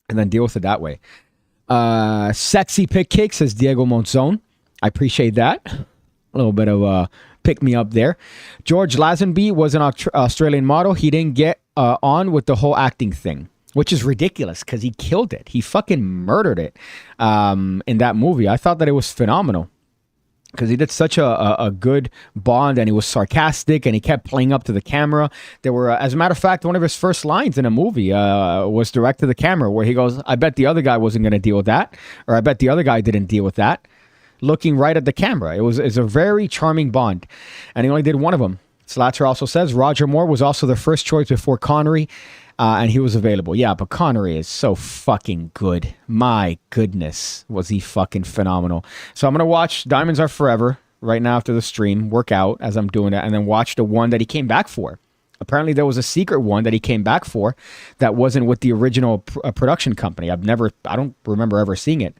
and then deal with it that way. Sexy PigCake, says Diego Monzon. I appreciate that. A little bit of pick me up there. George Lazenby was an Australian model. He didn't get on with the whole acting thing, which is ridiculous because he killed it. He fucking murdered it in that movie. I thought that it was phenomenal because he did such a good Bond, and he was sarcastic and he kept playing up to the camera. There were, as a matter of fact, one of his first lines in a movie was direct to the camera where he goes, I bet the other guy wasn't going to deal with that, or I bet the other guy didn't deal with that, looking right at the camera. It's a very charming Bond, and he only did one of them. Slatzer also says Roger Moore was also the first choice before Connery, and he was available. Yeah, but Connery is so fucking good. My goodness, was he fucking phenomenal. So I'm going to watch Diamonds Are Forever right now after the stream, work out as I'm doing it, and then watch the one that he came back for. Apparently there was a secret one that he came back for that wasn't with the original production company. I don't remember ever seeing it.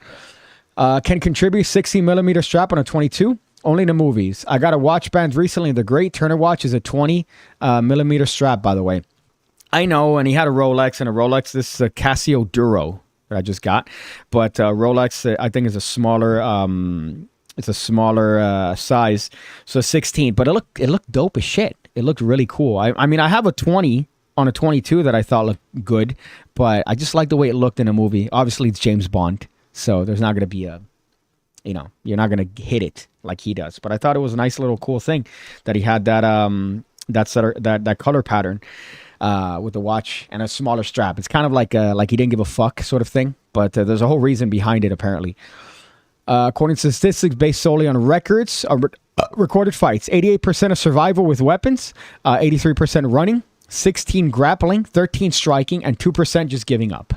Can contribute 60 millimeter strap on a 22. Only in the movies. I got a watch band recently. The Great Turner watch is a 20 millimeter strap, by the way. I know, and he had a Rolex, and a Rolex, this is a Casio Duro that I just got. But Rolex, I think, is a smaller size, so 16. But it looked dope as shit. It looked really cool. I mean, I have a 20 on a 22 that I thought looked good, but I just like the way it looked in a movie. Obviously, it's James Bond. So there's not going to be you're not going to hit it like he does. But I thought it was a nice little cool thing that he had that color pattern with the watch and a smaller strap. It's kind of like he didn't give a fuck sort of thing. But there's a whole reason behind it, apparently. According to statistics based solely on records, recorded fights, 88% of survival with weapons, 83% running, 16 grappling, 13 striking, and 2% just giving up.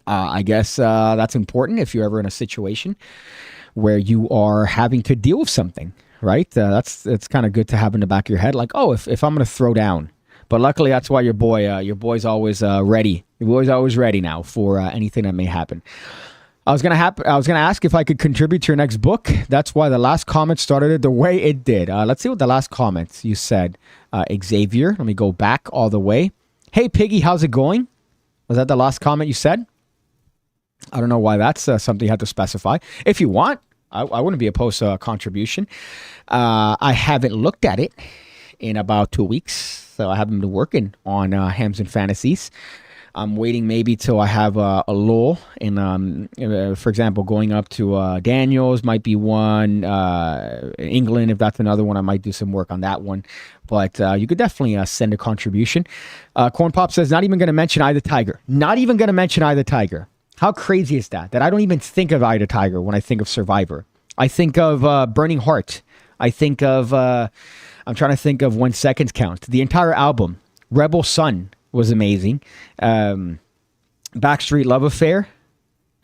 I guess that's important if you're ever in a situation where you are having to deal with something, right? It's kind of good to have in the back of your head, like, oh, if I'm going to throw down. But luckily, that's why your boy's always ready. Your boy's always ready now for anything that may happen. I was gonna ask if I could contribute to your next book. That's why the last comment started it the way it did. Let's see what the last comment you said. Xavier, let me go back all the way. Hey, Piggy, how's it going? Was that the last comment you said? I don't know why that's something you have to specify. If you want, I wouldn't be opposed to a contribution. I haven't looked at it in about 2 weeks, so I haven't been working on Hams and Fantasies. I'm waiting maybe till I have a lull in, for example, going up to Daniels might be one. England, if that's another one, I might do some work on that one. But you could definitely send a contribution. Corn Pop says, not even going to mention Eye the Tiger. Not even going to mention Eye the Tiger. How crazy is that? That I don't even think of Eye the Tiger when I think of Survivor. I think of Burning Heart. I think of, I'm trying to think of When Seconds Count. The entire album. Rebel Sun was amazing. Backstreet Love Affair,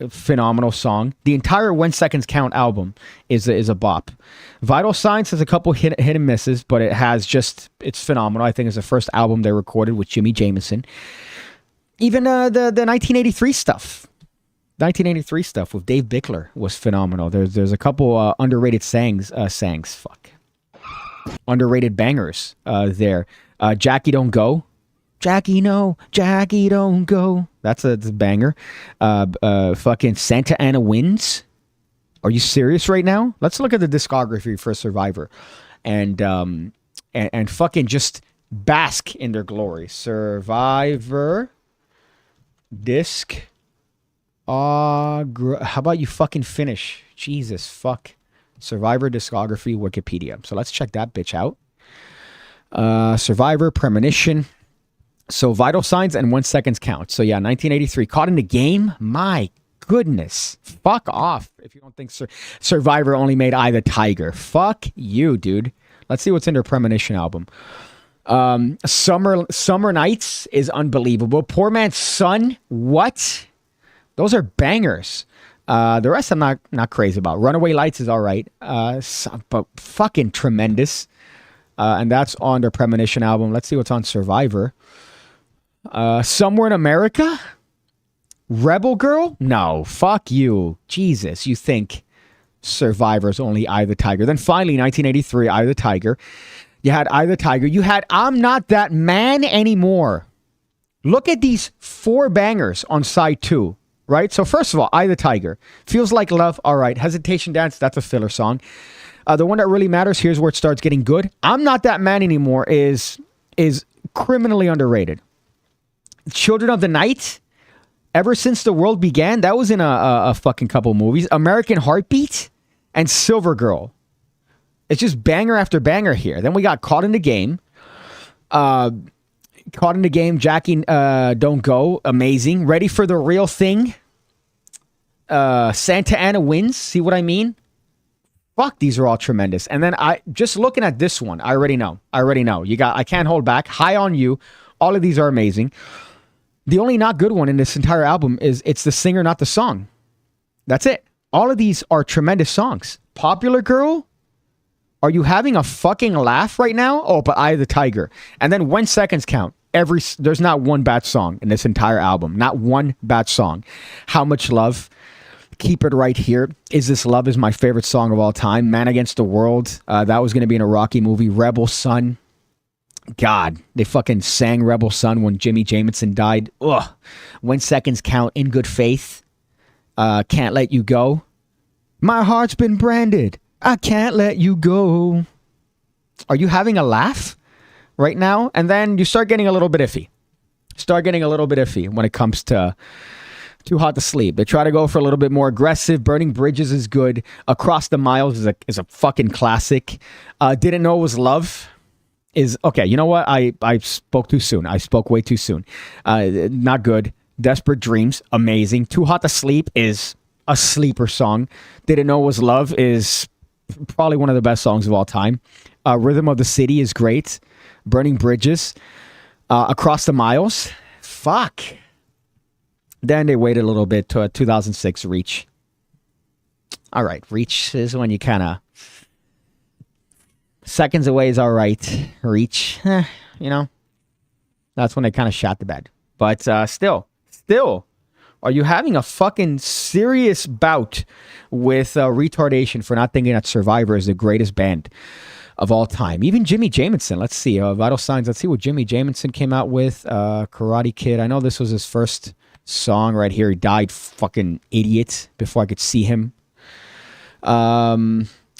phenomenal song. The entire When Seconds Count album is a bop. Vital Signs has a couple hit and misses, but it's phenomenal. I think it's the first album they recorded with Jimmy Jameson. Even the 1983 stuff. 1983 stuff with Dave Bickler was phenomenal. There's a couple underrated underrated bangers there. Jackie Don't Go. Jackie, no, Jackie, don't go. That's a banger. Fucking Santa Ana Wins. Are you serious right now? Let's look at the discography for Survivor, and fucking just bask in their glory. Survivor disc. How about you fucking finish? Jesus fuck. Survivor discography Wikipedia. So let's check that bitch out. Survivor Premonition. So Vital Signs and When Seconds Count. So yeah, 1983. Caught in the Game? My goodness. Fuck off if you don't think Survivor only made Eye the Tiger. Fuck you, dude. Let's see what's in their Premonition album. Summer Nights is unbelievable. Poor Man's Son? What? Those are bangers. The rest I'm not crazy about. Runaway Lights is all right. But fucking tremendous. And that's on their Premonition album. Let's see what's on Survivor. Somewhere in America? Rebel Girl? No, fuck you. Jesus, you think Survivors Only, Eye of the Tiger. Then finally, 1983, Eye of the Tiger. You had Eye of the Tiger. You had I'm Not That Man Anymore. Look at these 4 bangers on side 2, right? So first of all, Eye of the Tiger. Feels Like Love, all right. Hesitation Dance, that's a filler song. The one that really matters, here's where it starts getting good. I'm Not That Man Anymore is criminally underrated. Children of the Night, Ever Since the World Began, that was in a fucking couple movies. American Heartbeat and Silver Girl. It's just banger after banger here. Then we got Caught in the Game. Caught in the Game, Jackie Don't Go, amazing. Ready for the Real Thing. Santa Ana Wins, see what I mean? Fuck, these are all tremendous. And then just looking at this one, I already know. I Can't Hold Back, High on You. All of these are amazing. The only not good one in this entire album is it's the singer, not the song. That's it. All of these are tremendous songs. Popular Girl, are you having a fucking laugh right now? Oh, but Eye of the Tiger. And then When Seconds Count. There's not one bad song in this entire album. Not one bad song. How Much Love. Keep It Right Here. Is This Love is my favorite song of all time. Man Against the World. That was going to be in a Rocky movie. Rebel Son. God, they fucking sang Rebel Son when Jimmy Jamison died. Ugh. When Seconds Count. In Good Faith. Can't Let You Go. My heart's been branded. I can't let you go. Are you having a laugh right now? And then you start getting a little bit iffy. When it comes to Too Hot to Sleep. They try to go for a little bit more aggressive. Burning Bridges is good. Across the Miles is a fucking classic. Didn't Know It Was Love is okay. You know what? I spoke too soon. I spoke way too soon. Not good. Desperate Dreams, amazing. Too Hot to Sleep is a sleeper song. Didn't Know It Was Love is probably one of the best songs of all time. Rhythm of the City is great. Burning Bridges. Across the Miles. Fuck. Then they waited a little bit to 2006 Reach. All right. Reach is when you kind of... Seconds Away is all right. Reach, that's when they kind of shot the bed. But still, are you having a fucking serious bout with retardation for not thinking that Survivor is the greatest band of all time? Even Jimmy Jamison, let's see. Vital Signs, let's see what Jimmy Jamison came out with. Karate Kid, I know this was his first song right here. He died, fucking idiot, before I could see him.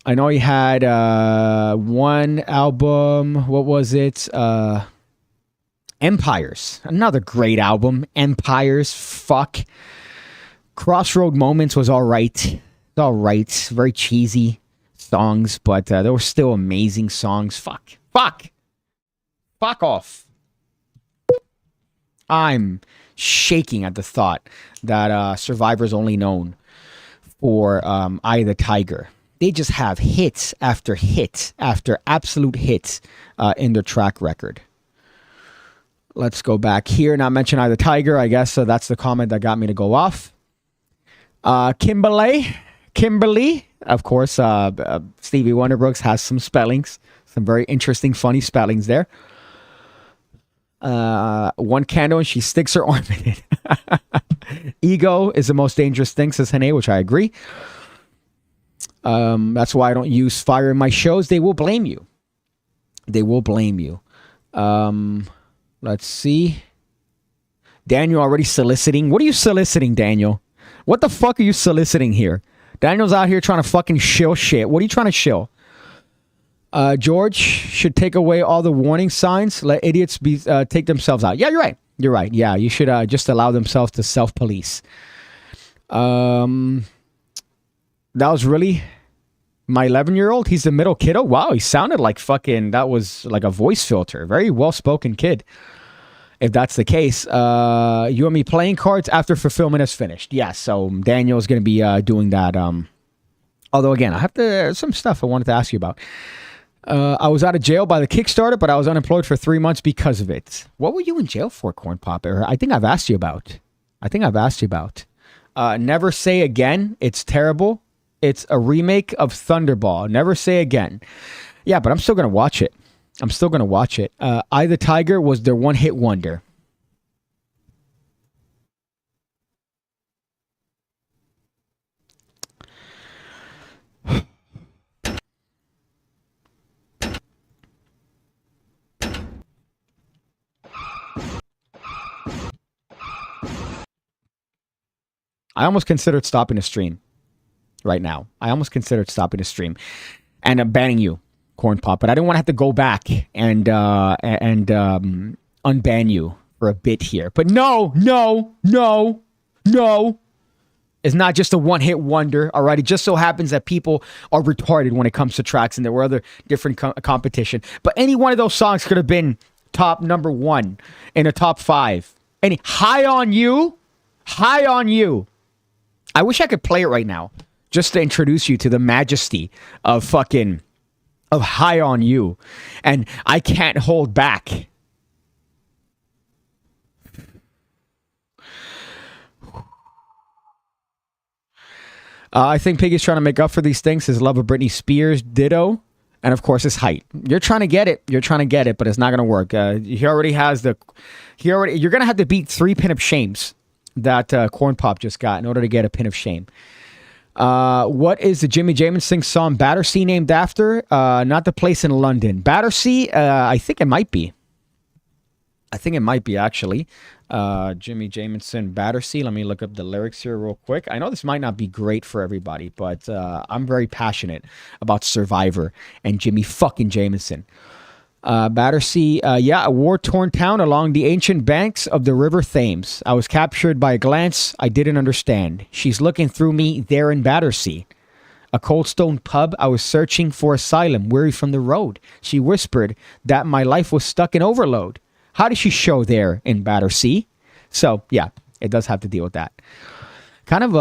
I know he had one album. What was it? Empires. Another great album. Empires. Fuck. Crossroad Moments was all right. Very cheesy songs, but they were still amazing songs. Fuck off. I'm shaking at the thought that Survivor's only known for Eye of the Tiger. They just have hits after hit after absolute hits in their track record. Let's go back here. Not mention Eye of the Tiger, I guess. So that's the comment that got me to go off. Kimberly, of course. Stevie Wonder Brooks has some spellings, some very interesting, funny spellings there. One candle and she sticks her arm in it. Ego is the most dangerous thing, says Hene, which I agree. That's why I don't use fire in my shows. They will blame you. Let's see. Daniel already soliciting. What are you soliciting, Daniel? What the fuck are you soliciting here? Daniel's out here trying to fucking shill shit. What are you trying to shill? George should take away all the warning signs. Let idiots take themselves out. Yeah, you're right. Yeah, you should just allow themselves to self-police. That was really my 11-year-old. He's the middle kiddo. Wow, he sounded like fucking, that was like a voice filter. Very well-spoken kid. If that's the case, you and me playing cards after fulfillment is finished. Yeah, so Daniel's going to be doing that. Although, again, I have some stuff I wanted to ask you about. I was out of jail by the Kickstarter, but I was unemployed for 3 months because of it. What were you in jail for, Corn Pop? I think I've asked you about. Never Say Again. It's terrible. It's a remake of Thunderball. Never Say Again. Yeah, but I'm still going to watch it. Eye the Tiger was their one-hit wonder. I almost considered stopping the stream right now. I almost considered stopping the stream and banning you, Corn Pop. But I didn't want to have to go back and unban you for a bit here. But no. It's not just a one-hit wonder, all right? It just so happens that people are retarded when it comes to tracks, and there were other different competition. But any one of those songs could have been top number 1 in a top 5. Any High on You. I wish I could play it right now, just to introduce you to the majesty of High on You, and I Can't Hold Back. I think Pig is trying to make up for these things. His love of Britney Spears, ditto. And of course, his height. You're trying to get it, but it's not going to work. He already has you're going to have to beat 3 pin of shames that Corn Pop just got in order to get a pin of shame. What is the Jimmy Jameson song Battersea named after? Not the place in London. Battersea, I think it might be. Actually. Jimmy Jameson, Battersea. Let me look up the lyrics here real quick. I know this might not be great for everybody, but I'm very passionate about Survivor and Jimmy fucking Jameson. Battersea, a war-torn town along the ancient banks of the River Thames. I was captured by a glance I didn't understand. She's looking through me there in Battersea. A cold stone pub, I was searching for asylum, weary from the road. She whispered that my life was stuck in overload. How did she show there in Battersea? So, yeah, it does have to deal with that. Kind of,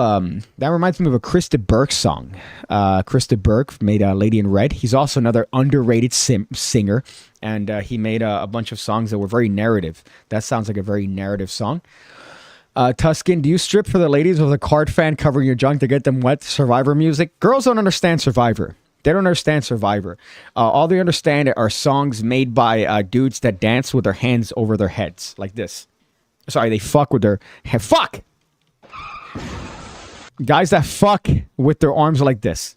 that reminds me of a Krista Burke song. Krista Burke made Lady in Red. He's also another underrated singer, and he made a bunch of songs that were very narrative. That sounds like a very narrative song. Tuscan, do you strip for the ladies with a card fan covering your junk to get them wet? Survivor music? Girls don't understand Survivor. They don't understand Survivor. All they understand are songs made by dudes that dance with their hands over their heads, like this. Sorry, they fuck with their head. Fuck! Guys that fuck with their arms like this.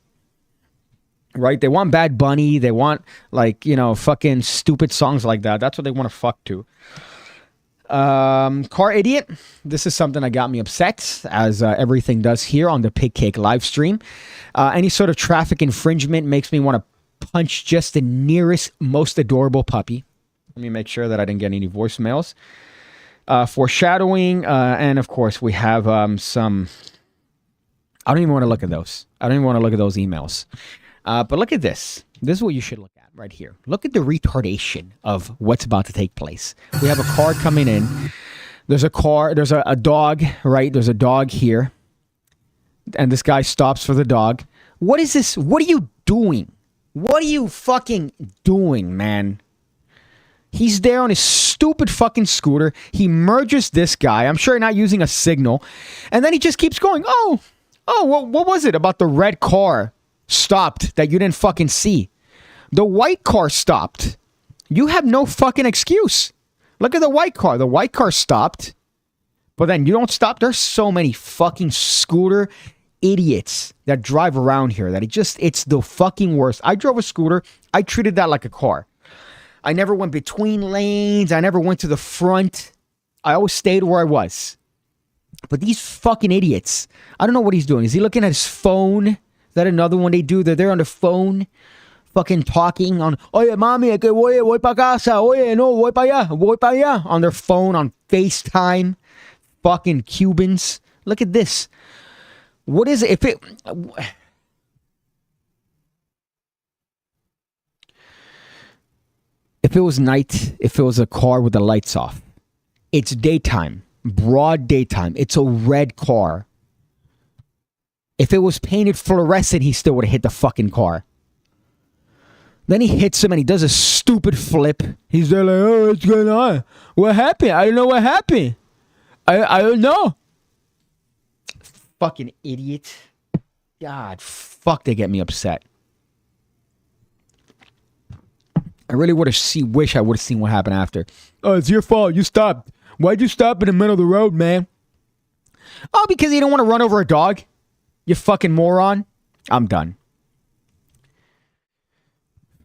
Right? They want Bad Bunny. They want, fucking stupid songs like that. That's what they want to fuck to. Car Idiot. This is something that got me upset, as everything does here on the PigCake live stream. Any sort of traffic infringement makes me want to punch just the nearest, most adorable puppy. Let me make sure that I didn't get any voicemails. Foreshadowing, and of course we have some... I don't even want to look at those. I don't even want to look at those emails. But look at this. This is what you should look at right here. Look at the retardation of what's about to take place. We have a car coming in. There's a car. There's a dog, right? There's a dog here. And this guy stops for the dog. What is this? What are you doing? What are you fucking doing, man? He's there on his stupid fucking scooter. He merges this guy. I'm sure not using a signal. And then he just keeps going. Oh, what was it about the red car stopped that you didn't fucking see? The white car stopped. You have no fucking excuse. Look at the white car. The white car stopped. But then you don't stop. There's so many fucking scooter idiots that drive around here that it's the fucking worst. I drove a scooter. I treated that like a car. I never went between lanes. I never went to the front. I always stayed where I was. But these fucking idiots, I don't know what he's doing. Is he looking at his phone? Is that another one they do? They're there on the phone, fucking talking on, oye, mami, que voy pa casa, oye, no, voy pa allá, on their phone, on FaceTime. Fucking Cubans. Look at this. What is it? If it was night, if it was a car with the lights off, it's daytime, broad daytime. It's a red car. If it was painted fluorescent, he still would have hit the fucking car. Then he hits him and he does a stupid flip. He's there like, oh, what's going on? What happened? I don't know what happened. I don't know. Fucking idiot. God, fuck, they get me upset. I really wish I would have seen what happened after. Oh, it's your fault. You stopped. Why'd you stop in the middle of the road, man? Oh, because you don't want to run over a dog? You fucking moron. I'm done.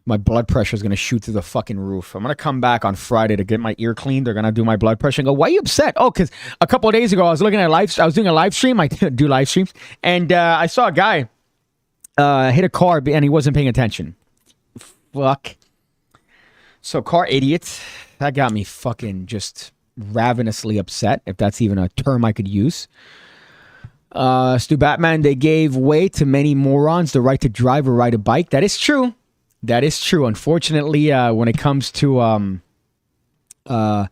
My blood pressure is going to shoot through the fucking roof. I'm going to come back on Friday to get my ear cleaned. They're going to do my blood pressure and go, why are you upset? Oh, because a couple of days ago, I was doing a live stream. I do live streams. And I saw a guy hit a car and he wasn't paying attention. Fuck. So car idiot. That got me fucking just ravenously upset, if that's even a term I could use. Stu Batman, they gave way to many morons the right to drive or ride a bike. That is true. That is true. Unfortunately, when it comes to the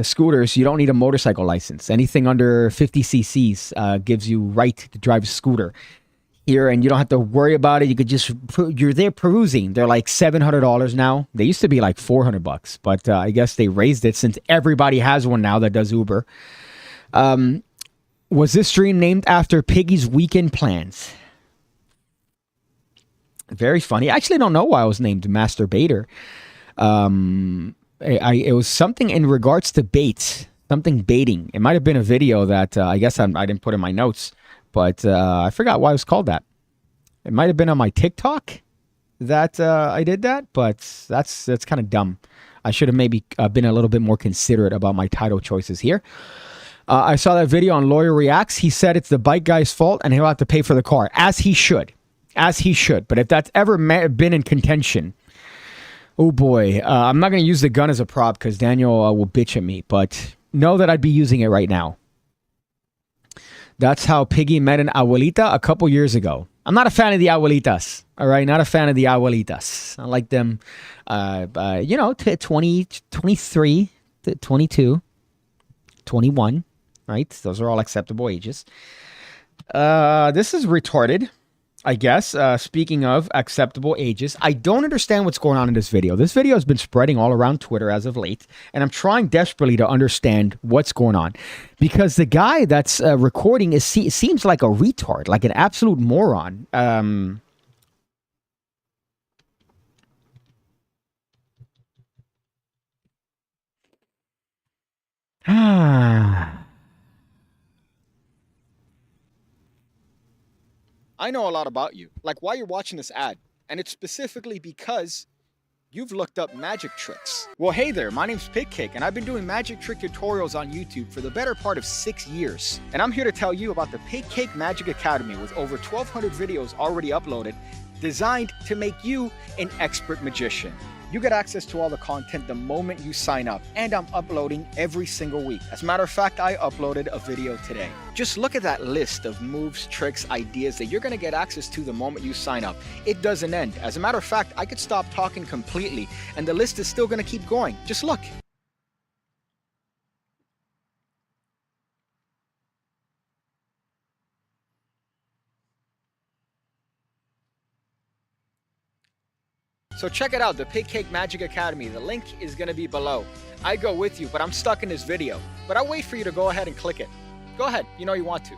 scooters, you don't need a motorcycle license. Anything under 50 cc's gives you right to drive a scooter here, and you don't have to worry about it. You could just, you're there perusing. They're like $700 now. They used to be like $400, but I guess they raised it since everybody has one now that does Uber. Was this stream named after Piggy's weekend plans? Very funny. I actually don't know why I was named Master Baitor. It was something in regards to baits, something baiting. It might have been a video that I guess I didn't put in my notes, but I forgot why it was called that. It might have been on my TikTok that I did that, but that's kind of dumb. I should have maybe been a little bit more considerate about my title choices here. I saw that video on Lawyer Reacts. He said it's the bike guy's fault and he'll have to pay for the car, as he should. As he should. But if that's ever been in contention, oh boy, I'm not going to use the gun as a prop because Daniel will bitch at me, but know that I'd be using it right now. That's how Piggy met an abuelita a couple years ago. I'm not a fan of the abuelitas, all right? Not a fan of the abuelitas. I like them, 20, 23, 22, 21, right? Those are all acceptable ages. This is retarded. I guess, speaking of acceptable ages, I don't understand what's going on in this video. This video has been spreading all around Twitter as of late, and I'm trying desperately to understand what's going on. Because the guy that's recording seems like a retard, like an absolute moron. I know a lot about you, like why you're watching this ad, and it's specifically because you've looked up magic tricks. Well, hey there, my name's PigCake, and I've been doing magic trick tutorials on YouTube for the better part of 6 years. And I'm here to tell you about the PigCake Magic Academy with over 1,200 videos already uploaded, designed to make you an expert magician. You get access to all the content the moment you sign up, and I'm uploading every single week. As a matter of fact, I uploaded a video today. Just look at that list of moves, tricks, ideas that you're gonna get access to the moment you sign up. It doesn't end. As a matter of fact, I could stop talking completely, and the list is still gonna keep going. Just look. So check it out, the PigCake Magic Academy. The link is going to be below. I go with you, but I'm stuck in this video. But I'll wait for you to go ahead and click it. Go ahead, you know you want to.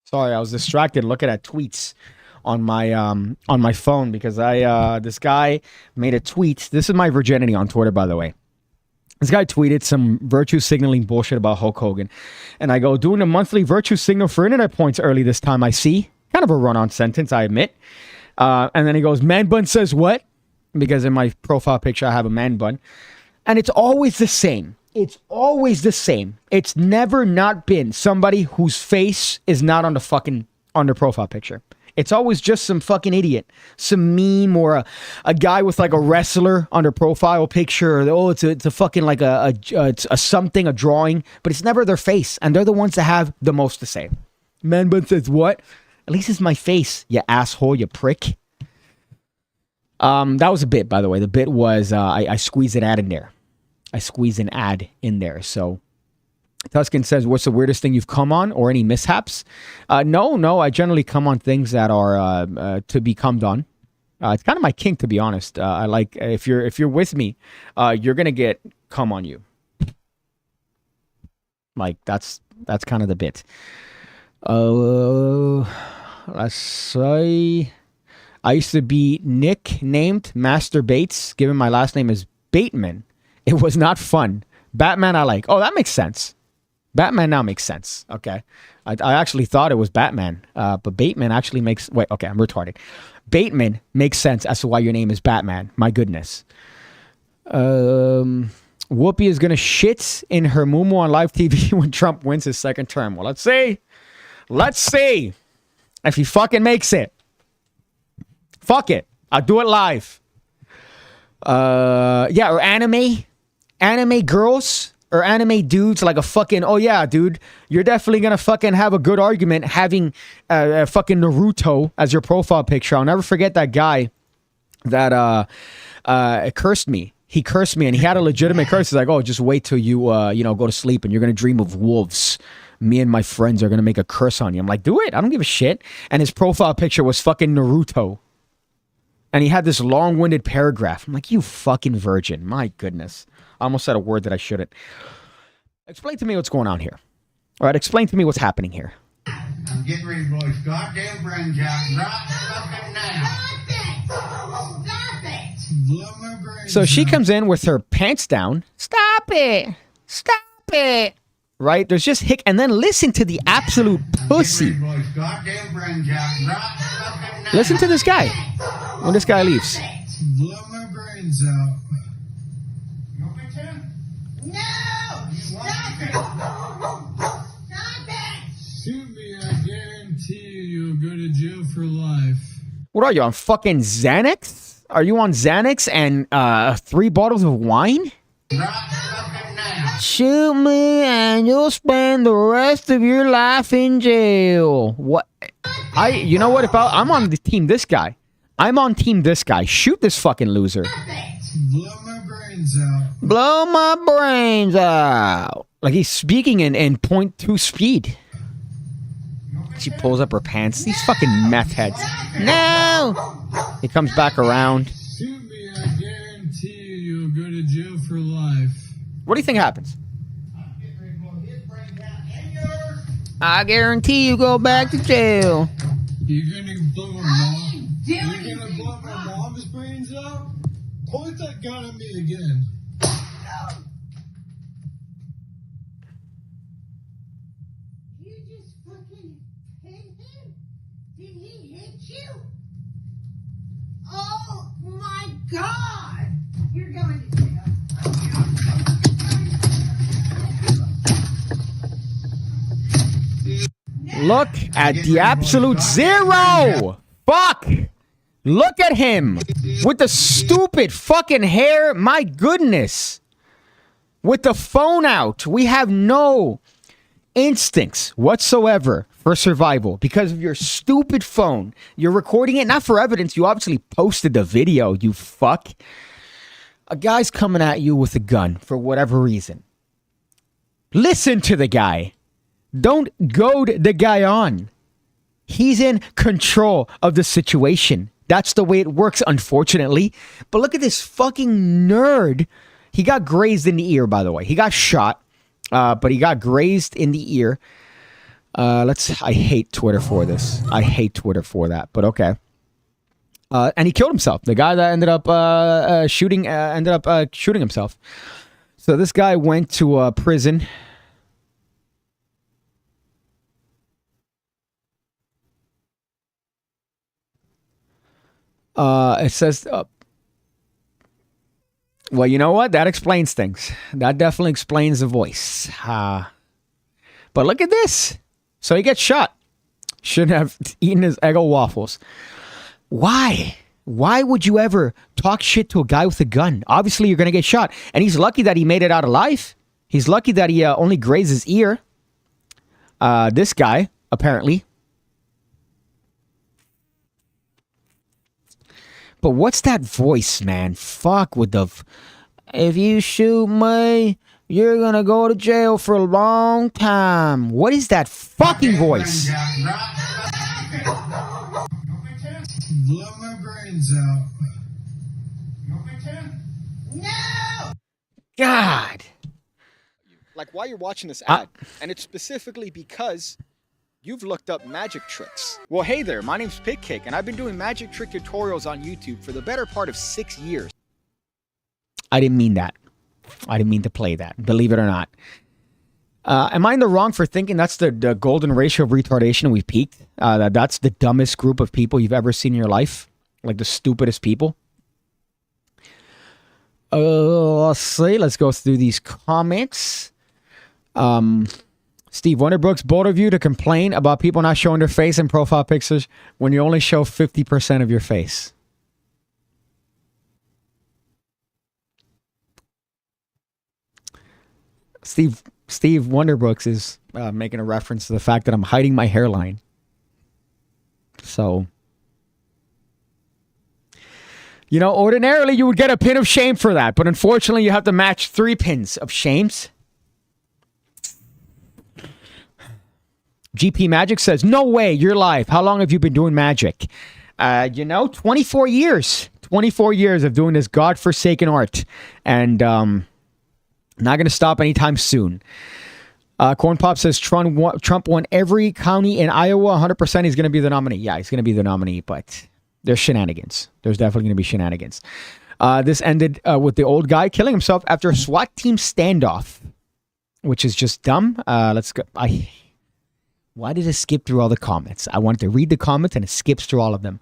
Sorry, I was distracted looking at tweets on my phone because this guy made a tweet. This is my virginity on Twitter, by the way. This guy tweeted some virtue signaling bullshit about Hulk Hogan. And I go, doing a monthly virtue signal for internet points early this time, I see. Kind of a run-on sentence, I admit. And then he goes, man bun says what? Because in my profile picture, I have a man bun. And it's always the same. It's always the same. It's never not been somebody whose face is not on the profile picture. It's always just some fucking idiot, some meme, or a guy with like a wrestler on their profile picture. Or, it's a fucking like a something, a drawing, but it's never their face, and they're the ones that have the most to say. Man bun says what? At least it's my face, you asshole, you prick. That was a bit, by the way. The bit was I squeezed an ad in there. I squeezed an ad in there, so. Tuscan says, what's the weirdest thing you've come on, or any mishaps? No, I generally come on things that are to be cummed on. It's kind of my kink, to be honest. I like, if you're with me, you're gonna get cum on you. Like that's kind of the bit. Let's say I used to be nicknamed Master Bates, given my last name is Bateman. It was not fun. Batman I like. Oh, that makes sense. Batman now makes sense. Okay. I actually thought it was Batman. But Bateman actually makes... Wait, okay, I'm retarded. Bateman makes sense as to why your name is Batman. My goodness. Whoopi is going to shit in her moo on live TV when Trump wins his second term. Well, let's see. Let's see if he fucking makes it. Fuck it. I'll do it live. Yeah, or anime girls or anime dudes like a fucking, oh yeah, dude, you're definitely gonna fucking have a good argument having fucking Naruto as your profile picture. I'll never forget that guy that cursed me. He cursed me and he had a legitimate curse. He's like, oh, just wait till you go to sleep and you're gonna dream of wolves. Me and my friends are gonna make a curse on you. I'm like, do it. I don't give a shit. And his profile picture was fucking Naruto. And he had this long-winded paragraph. I'm like, you fucking virgin. My goodness. I almost said a word that I shouldn't. Explain to me what's going on here. All right, explain to me what's happening here. I'm getting ready to blow his goddamn brains out right fucking now. Stop it! Blow my brains So she comes in with her pants down. Stop it! Stop it! Right? There's just hick. And then listen to the absolute pussy. Blow his goddamn brains out right fucking now. Listen to this guy when this guy leaves. Blow my brains out. You want me to? No! Stop it! Stop it! Shoot me, I guarantee you'll go to jail for life. What are you on fucking Xanax? Are you on Xanax and 3 bottles of wine? Shoot me and you'll spend the rest of your life in jail. What? You know what? I'm on the team this guy. I'm on team this guy. Shoot this fucking loser. Blow my brains out. Blow my brains out. Like he's speaking in 0.2 speed. She pulls up her pants. These fucking meth heads. No! He comes back around. Shoot me, I guarantee you'll go to jail for life. What do you think happens? I guarantee you go back to jail. You're gonna blow my mom? You're gonna blow my mom's brains out? Point that gun at me again. You just fucking hit him? Did he hit you? Oh my God! You're going to jail. Look at the absolute zero. Fuck. Look at him with the stupid fucking hair. My goodness. With the phone out. We have no instincts whatsoever for survival because of your stupid phone. You're recording it not for evidence. You obviously posted the video, you fuck. A guy's coming at you with a gun for whatever reason. Listen to the guy. Don't goad the guy on. He's in control of the situation. That's the way it works, unfortunately. But look at this fucking nerd. He got grazed in the ear, by the way. He got shot, but he got grazed in the ear. I hate Twitter for this. I hate Twitter for that, but okay. And he killed himself. The guy that ended up shooting himself. So this guy went to prison. It says, well, you know what? That explains things. That definitely explains the voice. But look at this. So he gets shot. Shouldn't have eaten his Eggo waffles. Why? Why would you ever talk shit to a guy with a gun? Obviously, you're going to get shot. And he's lucky that he made it out alive. He's lucky that he only grazed his ear. This guy, apparently. But what's that voice, man? Fuck with the... if you shoot me, you're gonna go to jail for a long time. What is that fucking voice? Blow my brains out. No! God. Like, while you're watching this ad, and it's specifically because... you've looked up magic tricks. Well, hey there, my name's PigCake, and I've been doing magic trick tutorials on YouTube for the better part of 6 years. I didn't mean that. I didn't mean to play that, believe it or not. Am I in the wrong for thinking that's the golden ratio of retardation and we peaked? That's the dumbest group of people you've ever seen in your life? Like the stupidest people? Let's see. Let's go through these comments. Steve Wonderbrooks, bold of you to complain about people not showing their face in profile pictures when you only show 50% of your face. Steve Wonderbrooks is making a reference to the fact that I'm hiding my hairline. So, you know, ordinarily you would get a pin of shame for that, but unfortunately you have to match 3 pins of shames. GP Magic says, no way, you're live. How long have you been doing magic? 24 years. 24 years of doing this godforsaken art. And not going to stop anytime soon. Corn Pop says, Trump won every county in Iowa. 100% he's going to be the nominee. Yeah, he's going to be the nominee, but there's shenanigans. There's definitely going to be shenanigans. This ended with the old guy killing himself after a SWAT team standoff, which is just dumb. Let's go. Why did it skip through all the comments? I wanted to read the comments and it skips through all of them.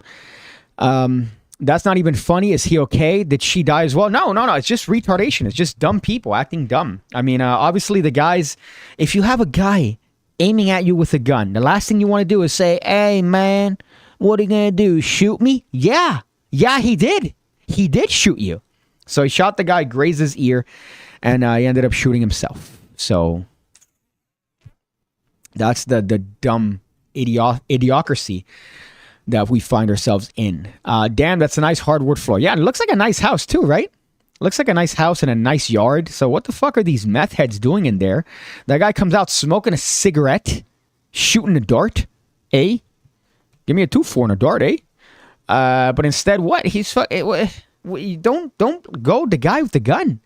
That's not even funny. Is he okay? Did she die as well? No. It's just retardation. It's just dumb people acting dumb. I mean, obviously the guys, if you have a guy aiming at you with a gun, the last thing you want to do is say, hey man, what are you going to do? Shoot me? Yeah, he did. He did shoot you. So he shot the guy, grazed his ear, and he ended up shooting himself. So that's the dumb idiocracy that we find ourselves in. Damn, that's a nice hardwood floor. Yeah, it looks like a nice house too, right? Looks like a nice house and a nice yard. So what the fuck are these meth heads doing in there? That guy comes out smoking a cigarette, shooting a dart. Eh? Give me a 2-4 and a dart, eh? But instead, what? Don't go the guy with the gun.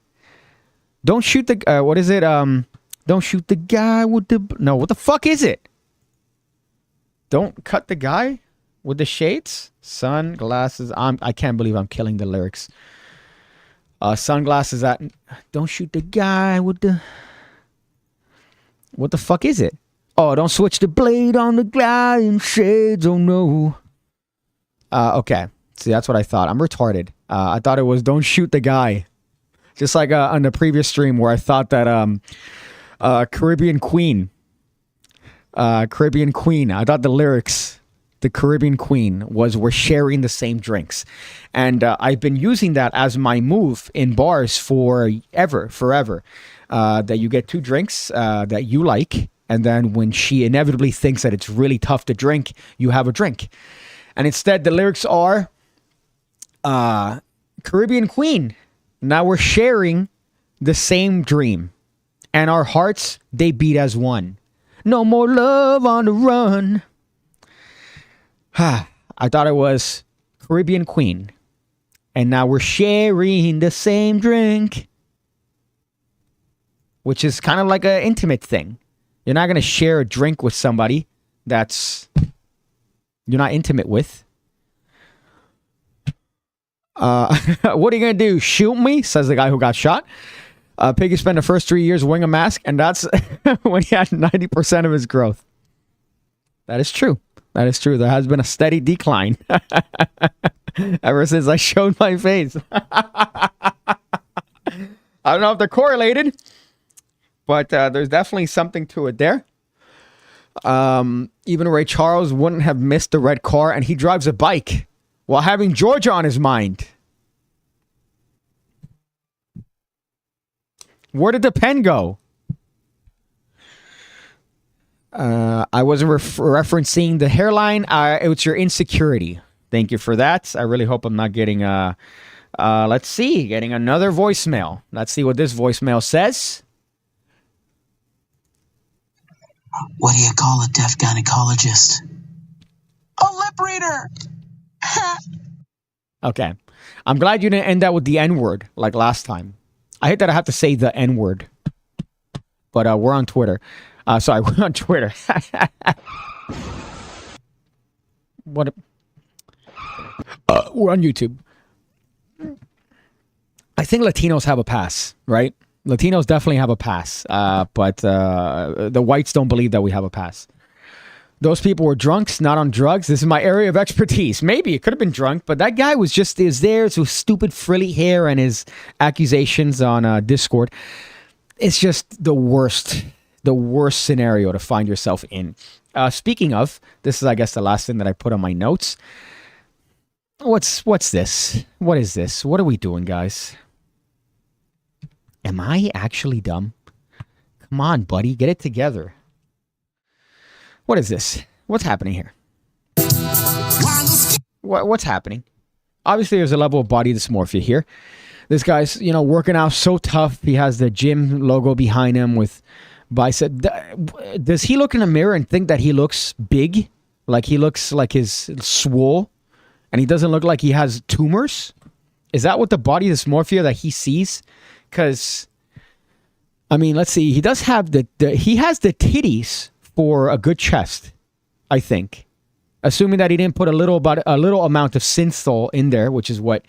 Don't shoot the... what is it? Don't shoot the guy with the... No, what the fuck is it? Don't cut the guy with the shades? Sunglasses. I can't believe I'm killing the lyrics. Sunglasses at... Don't shoot the guy with the... What the fuck is it? Oh, don't switch the blade on the guy in shades. Oh, no. Okay. See, that's what I thought. I'm retarded. I thought it was don't shoot the guy. Just like on the previous stream where I thought that... Caribbean Queen. I thought the lyrics, the Caribbean Queen, was we're sharing the same drinks. And I've been using that as my move in bars forever. That you get 2 drinks that you like. And then when she inevitably thinks that it's really tough to drink, you have a drink. And instead, the lyrics are Caribbean Queen. Now we're sharing the same dream. And our hearts, they beat as one. No more love on the run. I thought it was Caribbean Queen. And now we're sharing the same drink. Which is kind of like an intimate thing. You're not going to share a drink with somebody that's you're not intimate with. What are you going to do? Shoot me? Says the guy who got shot. Piggy spent the first 3 years wearing a mask, and that's when he had 90% of his growth. That is true. There has been a steady decline ever since I showed my face. I don't know if they're correlated, but there's definitely something to it there. Even Ray Charles wouldn't have missed the red car, and he drives a bike while having Georgia on his mind. Where did the pen go? I wasn't referencing the hairline. It's your insecurity. Thank you for that. I really hope I'm not getting let's see, getting another voicemail. Let's see what this voicemail says. What do you call a deaf gynecologist? A lip reader. Okay. I'm glad you didn't end that with the N-word like last time. I hate that I have to say the N-word. But we're on Twitter. Sorry, we're on Twitter. What? We're on YouTube. I think Latinos have a pass, right? Latinos definitely have a pass, but the whites don't believe that we have a pass. Those people were drunks, not on drugs. This is my area of expertise. Maybe it could have been drunk, but that guy was there with stupid frilly hair and his accusations on Discord. It's just the worst scenario to find yourself in. Speaking of, this is, I guess, the last thing that I put on my notes. What's this? What is this? What are we doing, guys? Am I actually dumb? Come on, buddy, get it together. What is this? What's happening here? What's happening? Obviously, there's a level of body dysmorphia here. This guy's, working out so tough. He has the gym logo behind him with bicep. Does he look in the mirror and think that he looks big? Like he looks like his swole? And he doesn't look like he has tumors? Is that what the body dysmorphia that he sees? Because, let's see. He does have he has the titties for a good chest, I think. Assuming that he didn't put a little amount of synthol in there, which is what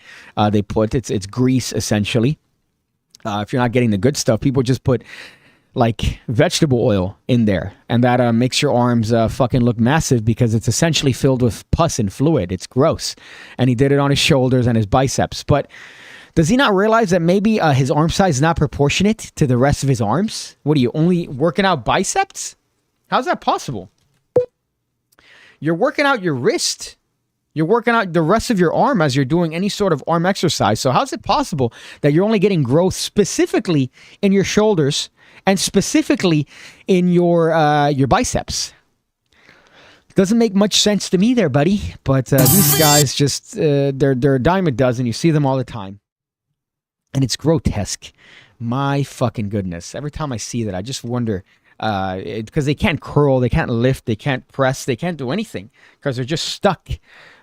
they put. It's grease, essentially. If you're not getting the good stuff, people just put like vegetable oil in there, and that makes your arms fucking look massive because it's essentially filled with pus and fluid. It's gross. And he did it on his shoulders and his biceps. But does he not realize that maybe his arm size is not proportionate to the rest of his arms? What are you, only working out biceps? How's that possible? You're working out your wrist. You're working out the rest of your arm as you're doing any sort of arm exercise. So how's it possible that you're only getting growth specifically in your shoulders and specifically in your biceps? Doesn't make much sense to me there, buddy. But these guys just, they're a dime a dozen. You see them all the time. And it's grotesque. My fucking goodness. Every time I see that, I just wonder, because they can't curl, they can't lift, they can't press, they can't do anything because they're just stuck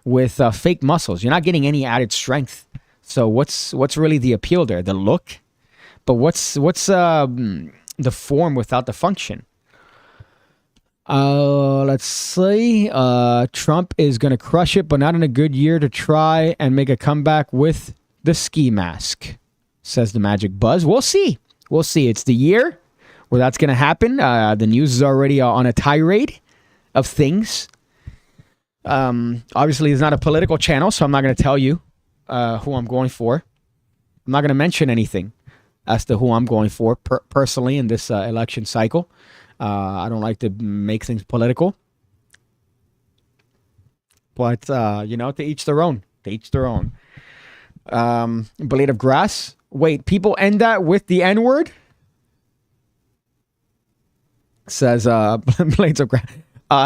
with fake muscles. You're not getting any added strength. So what's really the appeal there? The look? But what's the form without the function? Let's see. Trump is going to crush it, but not in a good year to try and make a comeback with the ski mask, says the Magic Buzz. We'll see. We'll see. It's the year where that's going to happen. The news is already on a tirade of things. Obviously, it's not a political channel, so I'm not going to tell you who I'm going for. I'm not going to mention anything as to who I'm going for personally in this election cycle. I don't like to make things political. But, to each their own. To each their own. Blade of Grass. Wait, people end that with the N-word? Says Blades of Grass.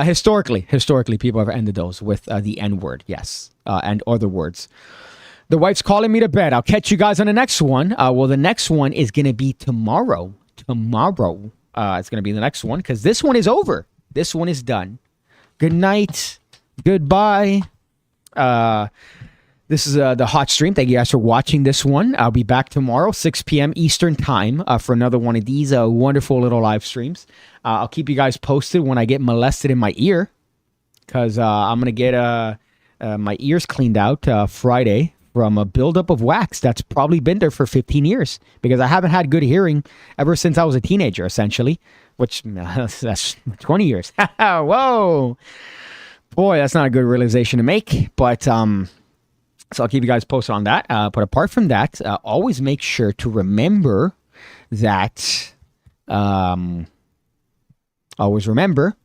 Historically, people have ended those with the N-word, yes, and other words. The wife's calling me to bed. I'll catch you guys on the next one. Well, the next one is going to be tomorrow. Tomorrow, it's going to be the next one because this one is over. This one is done. Good night. Goodbye. This is the hot stream. Thank you guys for watching this one. I'll be back tomorrow, 6 p.m. Eastern time, for another one of these wonderful little live streams. I'll keep you guys posted when I get molested in my ear, because I'm going to get my ears cleaned out Friday from a buildup of wax that's probably been there for 15 years, because I haven't had good hearing ever since I was a teenager, essentially, which that's 20 years. Whoa. Boy, that's not a good realization to make, but... So I'll keep you guys posted on that. But apart from that, always make sure to remember that... always remember